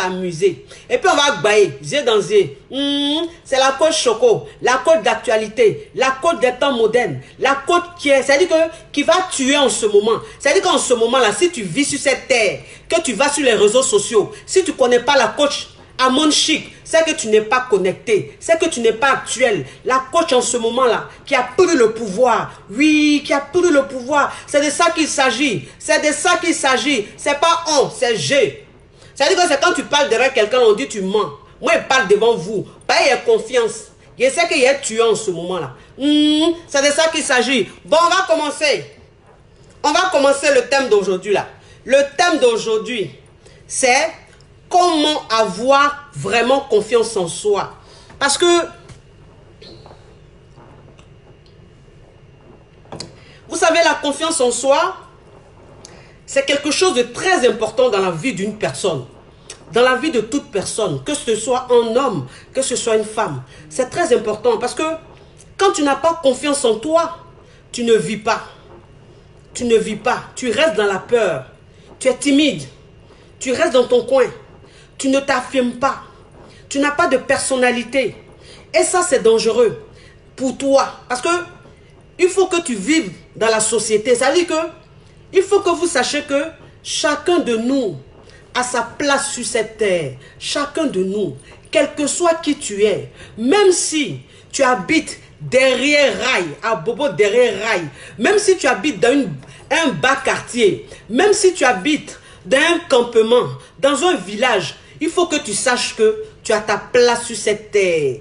s'amuser. Et puis on va bailler, yeux dans yeux. C'est la coach Choco, la coach d'actualité, la coach des temps modernes, la coach c'est-à-dire qui va tuer en ce moment. C'est-à-dire qu'en ce moment-là, si tu vis sur cette terre, que tu vas sur les réseaux sociaux, si tu ne connais pas la coach à mon chic, c'est que tu n'es pas connecté, c'est que tu n'es pas actuel. La coach en ce moment-là, qui a pris le pouvoir, oui, qui a pris le pouvoir, c'est de ça qu'il s'agit, c'est de ça qu'il s'agit, c'est pas on, c'est je. C'est-à-dire que c'est quand tu parles derrière quelqu'un, on dit tu mens. Moi, je parle devant vous, pas il y a confiance. Je sais qu'il y a tué en ce moment-là. C'est de ça qu'il s'agit. Bon, on va commencer. On va commencer le thème d'aujourd'hui là. Le thème d'aujourd'hui, c'est comment avoir vraiment confiance en soi. Parce que, vous savez, la confiance en soi, c'est quelque chose de très important dans la vie d'une personne. Dans la vie de toute personne, que ce soit un homme, que ce soit une femme. C'est très important parce que quand tu n'as pas confiance en toi, tu ne vis pas. Tu ne vis pas. Tu restes dans la peur. Tu es timide. Tu restes dans ton coin. Tu ne t'affirmes pas. Tu n'as pas de personnalité. Et ça, c'est dangereux pour toi. Parce que il faut que tu vives dans la société. Ça veut dire que il faut que vous sachiez que chacun de nous a sa place sur cette terre. Chacun de nous, quel que soit qui tu es, même si tu habites derrière rail, à Bobo derrière rail, même si tu habites dans un bas quartier, même si tu habites dans un campement, dans un village, il faut que tu saches que tu as ta place sur cette terre.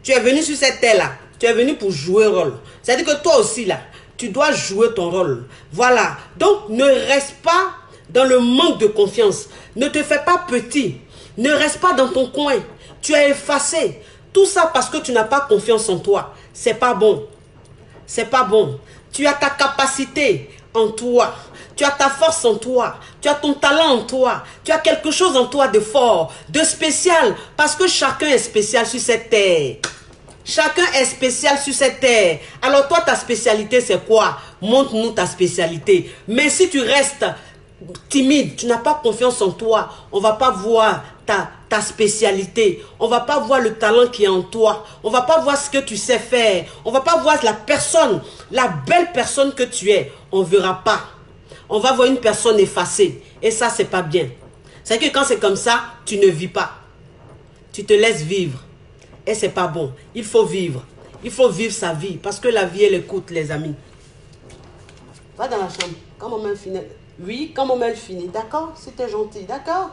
Tu es venu sur cette terre-là, tu es venu pour jouer un rôle. C'est-à-dire que toi aussi, là, tu dois jouer ton rôle. Voilà. Donc, ne reste pas dans le manque de confiance. Ne te fais pas petit. Ne reste pas dans ton coin. Tu es effacé. Tout ça parce que tu n'as pas confiance en toi. C'est pas bon. C'est pas bon. Tu as ta capacité en toi. Tu as ta force en toi. Tu as ton talent en toi. Tu as quelque chose en toi de fort, de spécial. Parce que chacun est spécial sur cette terre. Chacun est spécial sur cette terre. Alors toi, ta spécialité, c'est quoi? Montre-nous ta spécialité. Mais si tu restes timide, tu n'as pas confiance en toi, on ne va pas voir ta spécialité. On ne va pas voir le talent qui est en toi. On ne va pas voir ce que tu sais faire. On ne va pas voir la personne, la belle personne que tu es. On ne verra pas. On va voir une personne effacée. Et ça, c'est pas bien. C'est que quand c'est comme ça, tu ne vis pas. Tu te laisses vivre. Et c'est pas bon. Il faut vivre. Il faut vivre sa vie. Parce que la vie, elle écoute, les amis. Va dans la chambre. Quand maman finit. Oui, quand maman finit. D'accord? Si t'es gentil. D'accord?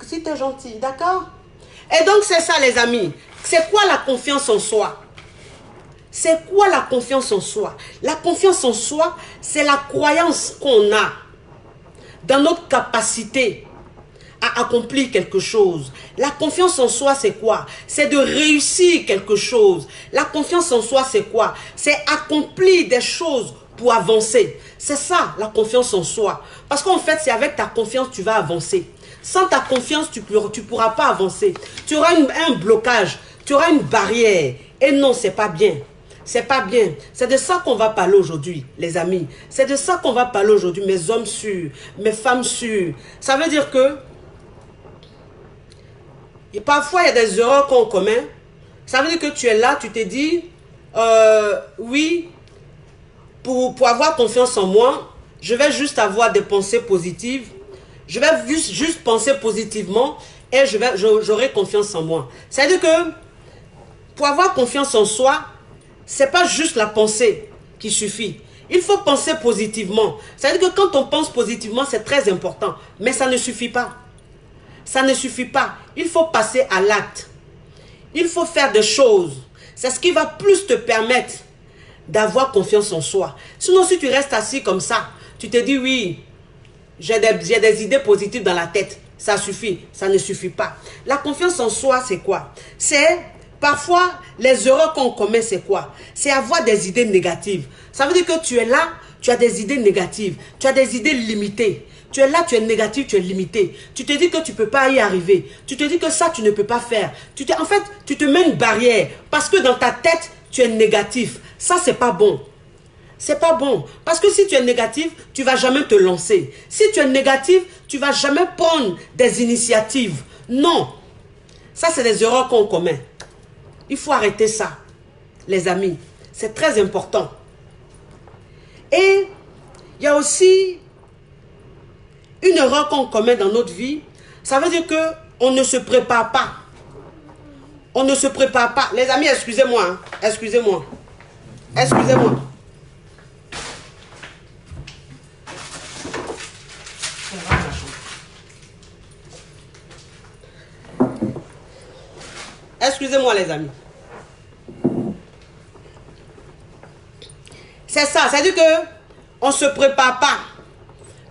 Si t'es gentil. D'accord? Et donc, c'est ça, les amis. C'est quoi la confiance en soi? C'est quoi la confiance en soi? La confiance en soi, c'est la croyance qu'on a dans notre capacité à accomplir quelque chose. La confiance en soi, c'est quoi? C'est de réussir quelque chose. La confiance en soi, c'est quoi? C'est accomplir des choses pour avancer. C'est ça, la confiance en soi. Parce qu'en fait, c'est avec ta confiance que tu vas avancer. Sans ta confiance, tu ne pourras pas avancer. Tu auras un blocage, tu auras une barrière. Et non, c'est pas bien. C'est pas bien. C'est de ça qu'on va parler aujourd'hui, les amis. C'est de ça qu'on va parler aujourd'hui, mes hommes sûrs, mes femmes sûres. Ça veut dire que et parfois, il y a des erreurs qu'on commet. Ça veut dire que tu es là, tu te dis, oui, pour avoir confiance en moi, je vais juste avoir des pensées positives. Je vais juste penser positivement et j'aurai confiance en moi. C'est-à-dire que pour avoir confiance en soi, c'est pas juste la pensée qui suffit. Il faut penser positivement. C'est-à-dire que quand on pense positivement, c'est très important. Mais ça ne suffit pas. Ça ne suffit pas. Il faut passer à l'acte. Il faut faire des choses. C'est ce qui va plus te permettre d'avoir confiance en soi. Sinon, si tu restes assis comme ça, tu te dis oui, j'ai des idées positives dans la tête. Ça suffit. Ça ne suffit pas. La confiance en soi, c'est quoi? C'est parfois les erreurs qu'on commet, c'est quoi? C'est avoir des idées négatives. Ça veut dire que tu es là, tu as des idées négatives. Tu as des idées limitées. Tu es là, tu es négatif, tu es limité. Tu te dis que tu ne peux pas y arriver. Tu te dis que ça, tu ne peux pas faire. En fait, tu te mets une barrière parce que dans ta tête, tu es négatif. Ça, c'est pas bon. C'est pas bon. Parce que si tu es négatif, tu vas jamais te lancer. Si tu es négatif, tu vas jamais prendre des initiatives. Non. Ça, c'est des erreurs qu'on commet. Il faut arrêter ça, les amis. C'est très important. Et il y a aussi une erreur qu'on commet dans notre vie. Ça veut dire qu'on ne se prépare pas. On ne se prépare pas. Les amis, excusez-moi. Hein. Excusez-moi. Excusez-moi. Excusez-moi les amis. C'est ça, c'est-à-dire qu'on ne se prépare pas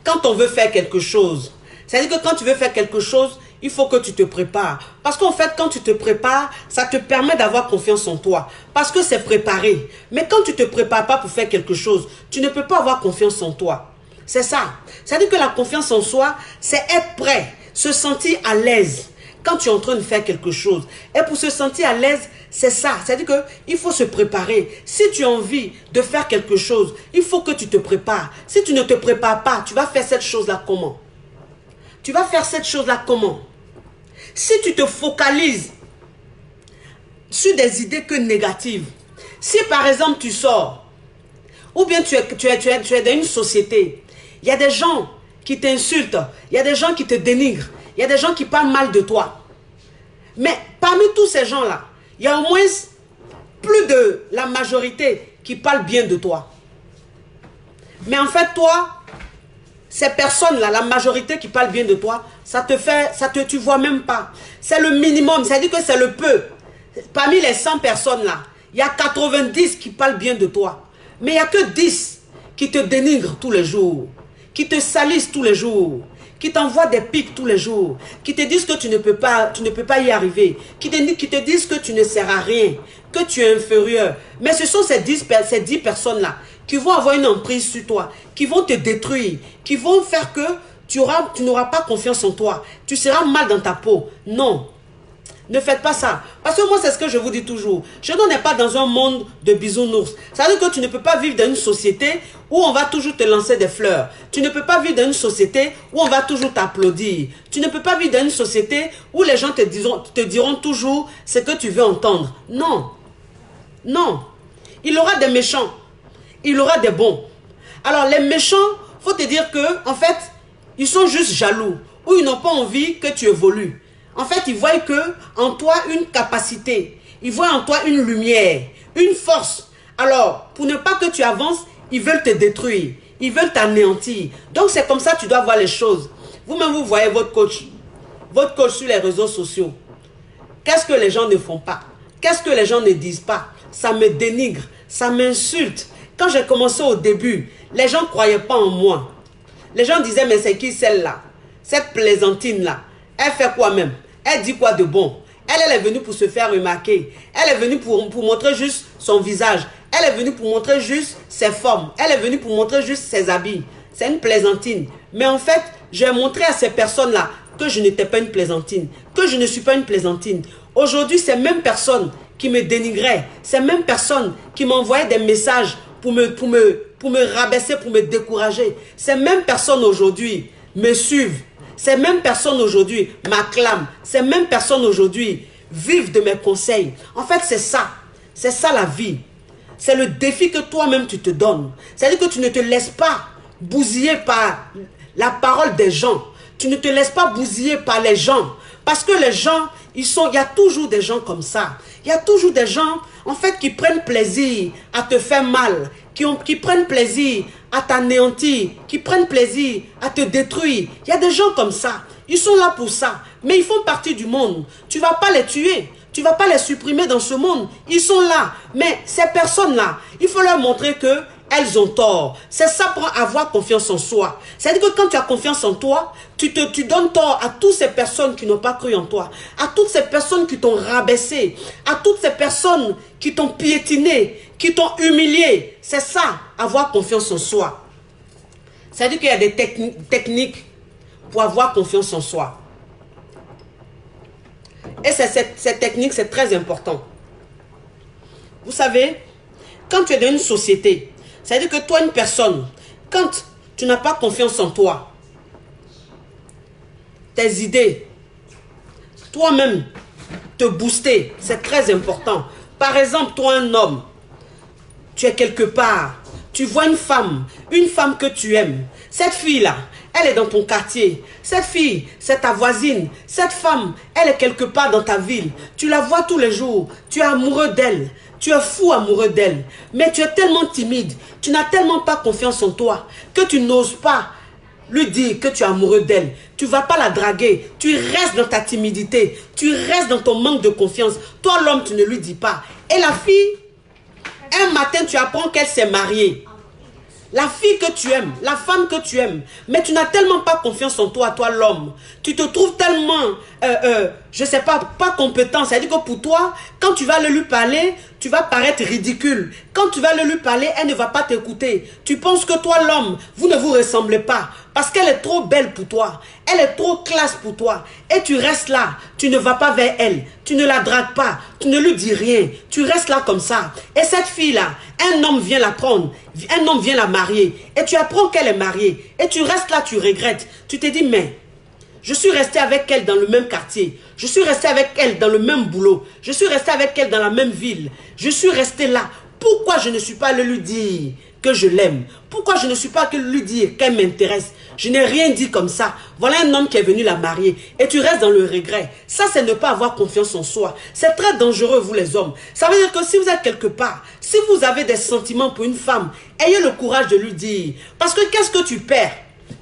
quand on veut faire quelque chose. C'est-à-dire que quand tu veux faire quelque chose, il faut que tu te prépares. Parce qu'en fait, quand tu te prépares, ça te permet d'avoir confiance en toi. Parce que c'est préparé. Mais quand tu ne te prépares pas pour faire quelque chose, tu ne peux pas avoir confiance en toi. C'est ça. C'est-à-dire que la confiance en soi, c'est être prêt, se sentir à l'aise quand tu es en train de faire quelque chose. Et pour se sentir à l'aise, c'est ça. C'est-à-dire qu'il faut se préparer. Si tu as envie de faire quelque chose, il faut que tu te prépares. Si tu ne te prépares pas, tu vas faire cette chose-là comment? Tu vas faire cette chose-là comment? Si tu te focalises sur des idées que négatives, si par exemple tu sors, ou bien tu es dans une société, il y a des gens qui t'insultent, il y a des gens qui te dénigrent, il y a des gens qui parlent mal de toi. Mais parmi tous ces gens-là, il y a au moins plus de la majorité qui parlent bien de toi. Mais en fait, toi, ces personnes-là, la majorité qui parle bien de toi, tu vois même pas. C'est le minimum, c'est-à-dire que c'est le peu. Parmi les 100 personnes-là, il y a 90 qui parlent bien de toi. Mais il n'y a que 10 qui te dénigrent tous les jours, qui te salissent tous les jours, qui t'envoient des pics tous les jours, qui te disent que tu ne peux pas y arriver, qui te disent que tu ne sers à rien, que tu es inférieur. Mais ce sont ces 10 personnes-là qui vont avoir une emprise sur toi, qui vont te détruire, qui vont faire que tu n'auras pas confiance en toi, tu seras mal dans ta peau. Non, ne faites pas ça. Parce que moi, c'est ce que je vous dis toujours. Je n'en ai pas dans un monde de bisounours. Ça veut dire que tu ne peux pas vivre dans une société où on va toujours te lancer des fleurs. Tu ne peux pas vivre dans une société où on va toujours t'applaudir. Tu ne peux pas vivre dans une société où les gens te diront toujours ce que tu veux entendre. Non. Non. Il y aura des méchants. Il y aura des bons. Alors, les méchants, il faut te dire que, en fait, ils sont juste jaloux. Ou ils n'ont pas envie que tu évolues. En fait, ils voient en toi une capacité. Ils voient en toi une lumière, une force. Alors, pour ne pas que tu avances, ils veulent te détruire. Ils veulent t'anéantir. Donc, c'est comme ça que tu dois voir les choses. Vous-même, vous voyez votre coach sur les réseaux sociaux. Qu'est-ce que les gens ne font pas? Qu'est-ce que les gens ne disent pas? Ça me dénigre, ça m'insulte. Quand j'ai commencé au début, les gens ne croyaient pas en moi. Les gens disaient, mais c'est qui celle-là? Cette plaisantine-là, elle fait quoi même? Elle dit quoi de bon? Elle est venue pour se faire remarquer. Elle est venue pour montrer juste son visage. Elle est venue pour montrer juste ses formes. Elle est venue pour montrer juste ses habits. C'est une plaisantine. Mais en fait, j'ai montré à ces personnes-là que je n'étais pas une plaisantine. Que je ne suis pas une plaisantine. Aujourd'hui, ces mêmes personnes qui me dénigraient, ces mêmes personnes qui m'envoyaient des messages pour me rabaisser, pour me décourager, ces mêmes personnes aujourd'hui me suivent. Ces mêmes personnes aujourd'hui m'acclament. Ces mêmes personnes aujourd'hui vivent de mes conseils. En fait, c'est ça. C'est ça la vie. C'est le défi que toi-même tu te donnes. C'est-à-dire que tu ne te laisses pas bousiller par la parole des gens. Tu ne te laisses pas bousiller par les gens. Parce que les gens, il y a toujours des gens comme ça. Il y a toujours des gens, en fait, qui prennent plaisir à te faire mal. Qui prennent plaisir à t'anéantir, qui prennent plaisir à te détruire. Il y a des gens comme ça. Ils sont là pour ça. Mais ils font partie du monde. Tu ne vas pas les tuer. Tu ne vas pas les supprimer dans ce monde. Ils sont là. Mais ces personnes-là, il faut leur montrer qu'elles ont tort. C'est ça pour avoir confiance en soi. C'est-à-dire que quand tu as confiance en toi, tu donnes tort à toutes ces personnes qui n'ont pas cru en toi. À toutes ces personnes qui t'ont rabaissé. À toutes ces personnes qui t'ont piétiné, qui t'ont humilié. C'est ça, avoir confiance en soi. C'est-à-dire qu'il y a des techniques pour avoir confiance en soi. Et cette technique, c'est très important. Vous savez, quand tu es dans une société, C'est-à-dire que toi, une personne, quand tu n'as pas confiance en toi, tes idées, toi-même, te booster, c'est très important. Par exemple, toi, un homme, tu es quelque part, tu vois une femme que tu aimes. Cette fille-là, elle est dans ton quartier. Cette fille, c'est ta voisine. Cette femme, elle est quelque part dans ta ville. Tu la vois tous les jours. Tu es amoureux d'elle. Tu es fou amoureux d'elle. Mais tu es tellement timide. Tu n'as tellement pas confiance en toi que tu n'oses pas lui dire que tu es amoureux d'elle. Tu ne vas pas la draguer. Tu restes dans ta timidité. Tu restes dans ton manque de confiance. Toi, l'homme, tu ne lui dis pas. Et la fille, un matin, tu apprends qu'elle s'est mariée. La fille que tu aimes, la femme que tu aimes, mais tu n'as tellement pas confiance en toi, toi l'homme. Tu te trouves tellement, je ne sais pas, pas compétent. C'est-à-dire que pour toi, quand tu vas aller lui parler, tu vas paraître ridicule. Quand tu vas aller lui parler, elle ne va pas t'écouter. Tu penses que toi l'homme, vous ne vous ressemblez pas. Parce qu'elle est trop belle pour toi. Elle est trop classe pour toi. Et tu restes là. Tu ne vas pas vers elle. Tu ne la dragues pas. Tu ne lui dis rien. Tu restes là comme ça. Et cette fille-là, un homme vient la prendre. Un homme vient la marier. Et tu apprends qu'elle est mariée. Et tu restes là, tu regrettes. Tu te dis, mais je suis resté avec elle dans le même quartier. Je suis resté avec elle dans le même boulot. Je suis resté avec elle dans la même ville. Je suis resté là. Pourquoi je ne suis pas allé lui dire que je l'aime? Pourquoi je ne suis pas allé lui dire qu'elle m'intéresse? Je n'ai rien dit comme ça. Voilà un homme qui est venu la marier. Et tu restes dans le regret. Ça, c'est ne pas avoir confiance en soi. C'est très dangereux, vous les hommes. Ça veut dire que si vous êtes quelque part, si vous avez des sentiments pour une femme, ayez le courage de lui dire. Parce que qu'est-ce que tu perds?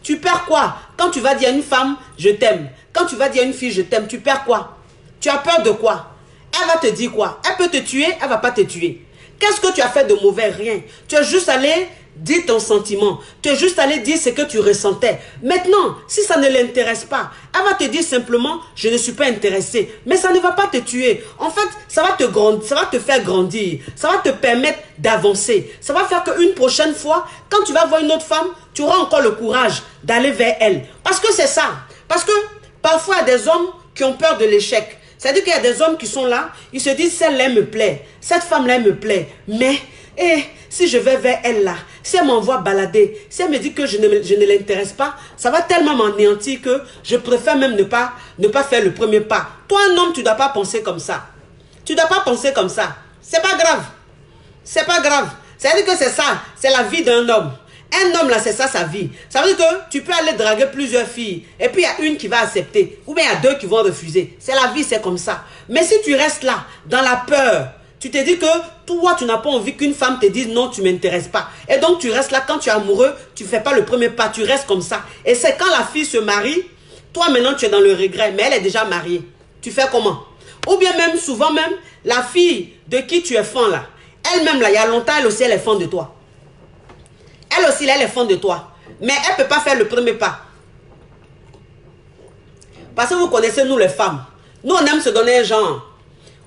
Tu perds quoi? Quand tu vas dire à une femme, je t'aime. Quand tu vas dire à une fille, je t'aime, tu perds quoi? Tu as peur de quoi? Elle va te dire quoi? Elle peut te tuer, elle ne va pas te tuer. Qu'est-ce que tu as fait de mauvais? Rien. Tu es juste allé dire ton sentiment. Tu es juste allé dire ce que tu ressentais. Maintenant, si ça ne l'intéresse pas, elle va te dire simplement, je ne suis pas intéressée. Mais ça ne va pas te tuer. En fait, ça va te faire grandir. Ça va te permettre d'avancer. Ça va faire qu'une prochaine fois, quand tu vas voir une autre femme, tu auras encore le courage d'aller vers elle. Parce que c'est ça. Parce que parfois, il y a des hommes qui ont peur de l'échec. C'est-à-dire qu'il y a des hommes qui sont là, ils se disent, celle-là me plaît, cette femme-là me plaît, mais si je vais vers elle là, si elle m'envoie balader, si elle me dit que je ne l'intéresse pas, ça va tellement m'anéantir que je préfère même ne pas faire le premier pas. Toi, un homme, tu ne dois pas penser comme ça. Tu ne dois pas penser comme ça. C'est pas grave. C'est pas grave. C'est-à-dire que c'est ça, c'est la vie d'un homme. Un homme là, c'est ça sa vie. Ça veut dire que tu peux aller draguer plusieurs filles. Et puis il y a une qui va accepter. Ou bien il y a deux qui vont refuser. C'est la vie, c'est comme ça. Mais si tu restes là, dans la peur, tu te dis que toi, tu n'as pas envie qu'une femme te dise non, tu ne m'intéresses pas. Et donc tu restes là, quand tu es amoureux, tu ne fais pas le premier pas, tu restes comme ça. Et c'est quand la fille se marie, toi maintenant tu es dans le regret, mais elle est déjà mariée. Tu fais comment? Ou bien même, souvent même, la fille de qui tu es fan là, elle-même là, il y a longtemps, elle aussi, elle est fan de toi. Elle aussi, elle est fan de toi. Mais elle ne peut pas faire le premier pas. Parce que vous connaissez, nous les femmes. Nous, on aime se donner un genre.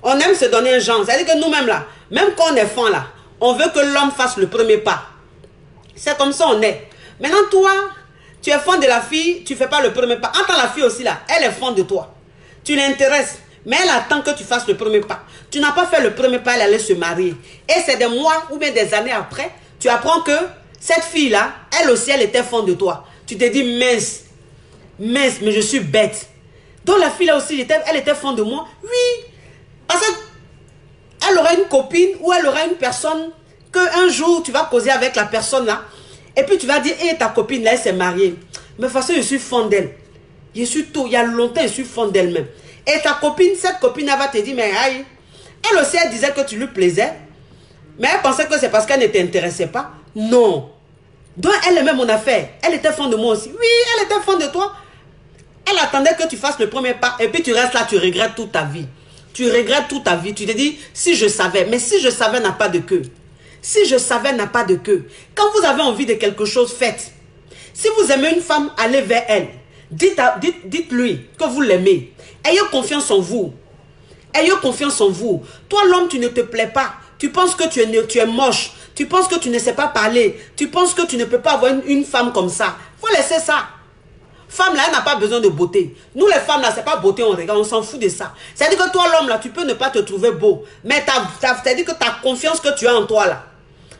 On aime se donner un genre. C'est-à-dire que nous-mêmes là, même quand on est fan là, on veut que l'homme fasse le premier pas. C'est comme ça on est. Maintenant, toi, tu es fan de la fille, tu ne fais pas le premier pas. Entends la fille aussi là, elle est fan de toi. Tu l'intéresses, mais elle attend que tu fasses le premier pas. Tu n'as pas fait le premier pas, elle allait se marier. Et c'est des mois ou bien des années après, tu apprends que cette fille-là, elle aussi, elle était fan de toi. Tu te dis, mince, mais je suis bête. Donc la fille-là aussi, elle était fan de moi. Oui, parce qu'elle aura une copine ou elle aura une personne qu'un jour, tu vas causer avec la personne-là. Et puis tu vas dire, hé, ta copine, là, elle s'est mariée. Mais de toute façon, je suis fan d'elle. Je suis tôt, il y a longtemps, je suis fan d'elle-même. Et ta copine, cette copine, elle va te dire, mais aïe, elle aussi, elle disait que tu lui plaisais. Mais elle pensait que c'est parce qu'elle ne t'intéressait pas. Non. Donc elle-même en affaire. Elle était fan de moi aussi. Oui, elle était fan de toi. Elle attendait que tu fasses le premier pas. Et puis tu restes là, tu regrettes toute ta vie. Tu regrettes toute ta vie. Tu te dis, si je savais. Mais si je savais n'a pas de queue. Si je savais n'a pas de queue. Quand vous avez envie de quelque chose, faites. Si vous aimez une femme, allez vers elle. Dites-lui que vous l'aimez. Ayez confiance en vous. Ayez confiance en vous. Toi, l'homme, tu ne te plais pas. Tu penses que tu es moche. Tu penses que tu ne sais pas parler. Tu penses que tu ne peux pas avoir une femme comme ça. Il faut laisser ça. Femme là, elle n'a pas besoin de beauté. Nous les femmes là, c'est pas beauté, on regarde, on s'en fout de ça. C'est-à-dire que toi l'homme là, tu peux ne pas te trouver beau. Mais c'est-à-dire que ta confiance que tu as en toi là.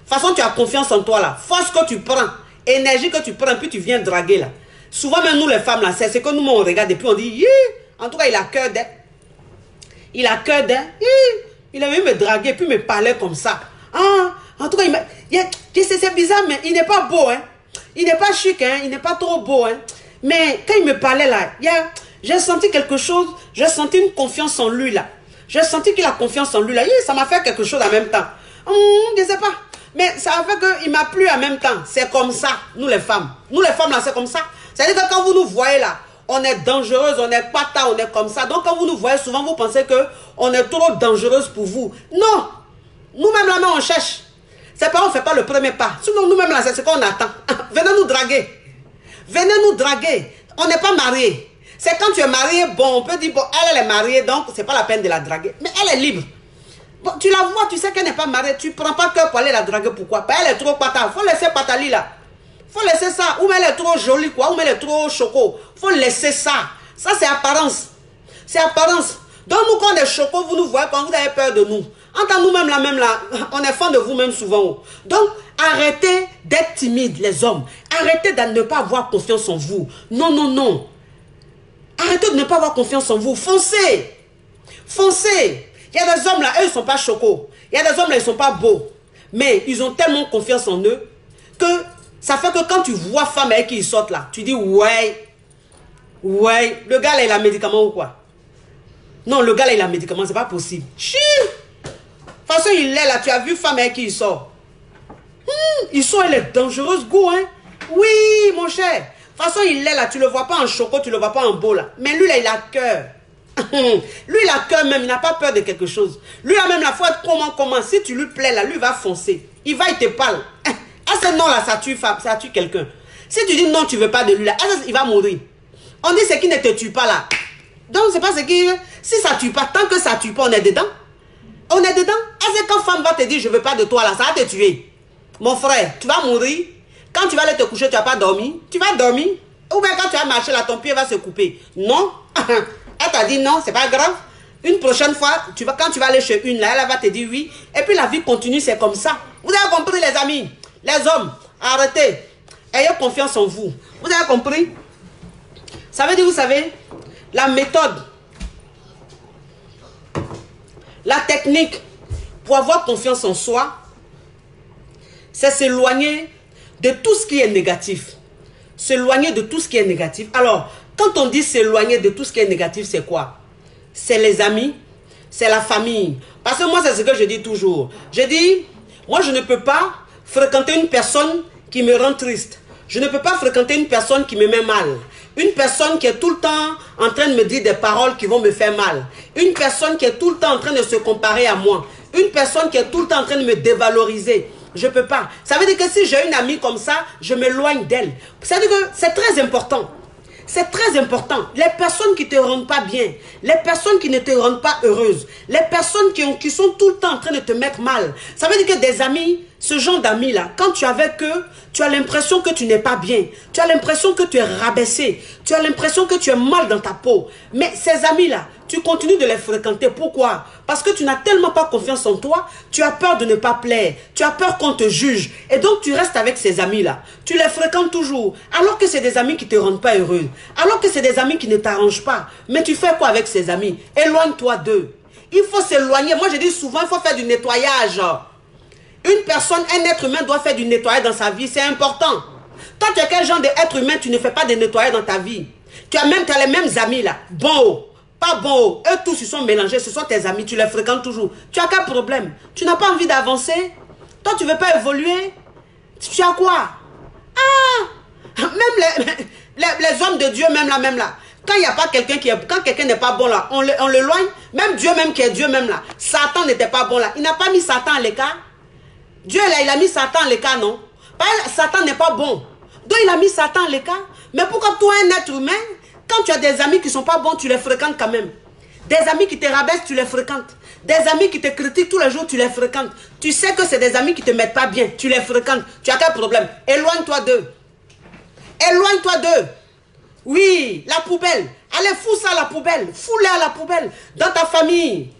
façon, tu as confiance en toi là. Force que tu prends, énergie que tu prends, puis tu viens draguer là. Souvent, même nous les femmes là, c'est ce que nous on regarde et puis on dit, Yi! En tout cas, il a cœur d'être. Il a cœur d'être. Il a même me draguer puis me parler comme ça. Ah, en tout cas, c'est bizarre, mais il n'est pas beau, hein. Il n'est pas chic, hein. Il n'est pas trop beau, hein. Mais quand il me parlait là, j'ai senti quelque chose, j'ai senti une confiance en lui là. J'ai senti qu'il a confiance en lui là. Ça m'a fait quelque chose en même temps. Je ne sais pas. Mais ça a fait qu'il m'a plu en même temps. C'est comme ça, nous les femmes. Nous les femmes là, c'est comme ça. C'est-à-dire que quand vous nous voyez là, on est dangereuse, on est pata, on est comme ça. Donc quand vous nous voyez souvent, vous pensez qu'on est trop dangereuse pour vous. Non. Nous-mêmes là, on cherche. C'est pas on ne fait pas le premier pas. Sinon nous-mêmes là, c'est ce qu'on attend. Venez nous draguer. Venez nous draguer. On n'est pas mariés. C'est quand tu es marié, bon, on peut dire, bon, elle est mariée, donc c'est pas la peine de la draguer. Mais elle est libre. Bon, tu la vois, tu sais qu'elle n'est pas mariée, tu prends pas cœur pour aller la draguer, pourquoi? Ben, elle est trop pata, faut laisser patali là. Faut laisser ça. Ou elle est trop jolie, quoi, ou elle est trop choco. Faut laisser ça. Ça, c'est apparence. C'est apparence. Donc, nous, quand on est choco, vous nous voyez quand vous avez peur de nous. En tant nous-mêmes, là, on est fan de vous-même souvent. Donc, arrêtez d'être timide, les hommes. Arrêtez de ne pas avoir confiance en vous. Non, non, non. Arrêtez de ne pas avoir confiance en vous. Foncez. Foncez. Il y a des hommes là, eux, ils ne sont pas chocos. Il y a des hommes là, ils ne sont pas beaux. Mais ils ont tellement confiance en eux que ça fait que quand tu vois femme avec qui ils sortent là, tu dis ouais, ouais, le gars là, il a un médicament ou quoi? Non, le gars là, il a un médicament, c'est pas possible. Chi! De toute façon, il est là, tu as vu femme avec qui il sort. Il sort, elle est dangereuse, goût, hein? Oui, mon cher. De toute façon, il est là, tu ne le vois pas en choco, tu ne le vois pas en beau là. Mais lui là, il a cœur. Lui, il a cœur même, il n'a pas peur de quelque chose. Lui, a même la foi, comment, si tu lui plais là, lui va foncer. Il va, il te parle. À ce nom là, ça tue quelqu'un. Si tu dis non, tu ne veux pas de lui là, il va mourir. On dit ce qui ne te tue pas là. Donc, c'est pas ce qui... Si ça ne tue pas, tant que ça ne tue pas, on est dedans. On est dedans. Est-ce que quand femme va te dire je ne veux pas de toi là, ça va te tuer. Mon frère, tu vas mourir. Quand tu vas aller te coucher, tu n'as pas dormi. Tu vas dormir. Ou bien quand tu vas marcher là, ton pied va se couper. Non. Elle t'a dit non, c'est pas grave. Une prochaine fois, quand tu vas aller chez une là, elle va te dire oui. Et puis la vie continue, c'est comme ça. Vous avez compris les amis? Les hommes, arrêtez. Ayez confiance en vous. Vous avez compris? Ça veut dire, vous savez, la méthode, la technique pour avoir confiance en soi, c'est s'éloigner de tout ce qui est négatif. S'éloigner de tout ce qui est négatif. Alors, quand on dit s'éloigner de tout ce qui est négatif, c'est quoi? C'est les amis, c'est la famille. Parce que moi, c'est ce que je dis toujours. Je dis, moi, je ne peux pas fréquenter une personne qui me rend triste. Je ne peux pas fréquenter une personne qui me met mal. Une personne qui est tout le temps en train de me dire des paroles qui vont me faire mal. Une personne qui est tout le temps en train de se comparer à moi. Une personne qui est tout le temps en train de me dévaloriser. Je ne peux pas. Ça veut dire que si j'ai une amie comme ça, je m'éloigne d'elle. Ça veut dire que c'est très important. C'est très important. Les personnes qui ne te rendent pas bien, les personnes qui ne te rendent pas heureuse, les personnes qui sont tout le temps en train de te mettre mal. Ça veut dire que des amis, ce genre d'amis-là, quand tu es avec eux, tu as l'impression que tu n'es pas bien. Tu as l'impression que tu es rabaissé. Tu as l'impression que tu es mal dans ta peau. Mais ces amis-là, tu continues de les fréquenter. Pourquoi? Parce que tu n'as tellement pas confiance en toi, tu as peur de ne pas plaire, tu as peur qu'on te juge. Et donc tu restes avec ces amis-là. Tu les fréquentes toujours, alors que c'est des amis qui ne te rendent pas heureux. Alors que c'est des amis qui ne t'arrangent pas. Mais tu fais quoi avec ces amis? Éloigne-toi d'eux. Il faut s'éloigner. Moi je dis souvent, il faut faire du nettoyage. Une personne, un être humain doit faire du nettoyage dans sa vie, c'est important. Toi tu es quel genre d'être humain, tu ne fais pas de nettoyage dans ta vie. Tu as les mêmes amis là, bon. Pas bon, eux tous ils sont mélangés, ce sont tes amis, tu les fréquentes toujours. Tu as quel problème? Tu n'as pas envie d'avancer? Toi tu ne veux pas évoluer? Tu as quoi? Ah! Même les hommes de Dieu, même là. Quand il n'y a pas quelqu'un quand quelqu'un n'est pas bon là, on l'éloigne. Même Dieu même qui est Dieu même là. Satan n'était pas bon là. Il n'a pas mis Satan à l'écart. Dieu là, il a mis Satan à l'écart, non? Satan n'est pas bon. Donc il a mis Satan à l'écart. Mais pourquoi toi, un être humain, quand tu as des amis qui ne sont pas bons, tu les fréquentes quand même. Des amis qui te rabaissent, tu les fréquentes. Des amis qui te critiquent tous les jours, tu les fréquentes. Tu sais que c'est des amis qui ne te mettent pas bien, tu les fréquentes. Tu as quel problème? Éloigne-toi d'eux. Éloigne-toi d'eux. Oui, la poubelle. Allez, fous ça à la poubelle. Fous-les à la poubelle. Dans ta famille,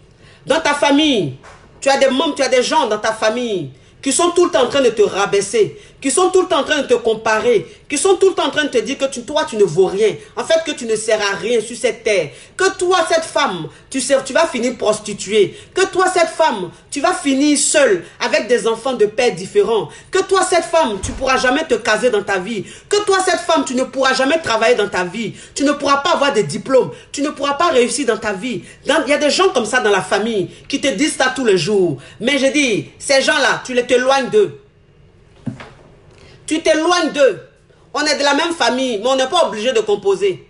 tu as des membres, tu as des gens dans ta famille qui sont tout le temps en train de te rabaisser, qui sont tout le temps en train de te comparer, qui sont tout le temps en train de te dire que toi, tu ne vaux rien. En fait, que tu ne sers à rien sur cette terre. Que toi, cette femme, tu vas finir prostituée. Que toi, cette femme, tu vas finir seule avec des enfants de pères différents. Que toi, cette femme, tu ne pourras jamais te caser dans ta vie. Que toi, cette femme, tu ne pourras jamais travailler dans ta vie. Tu ne pourras pas avoir des diplômes. Tu ne pourras pas réussir dans ta vie. Il y a des gens comme ça dans la famille qui te disent ça tous les jours. Mais je dis, ces gens-là, tu t'éloignes d'eux. Tu t'éloignes d'eux. On est de la même famille, mais on n'est pas obligé de composer.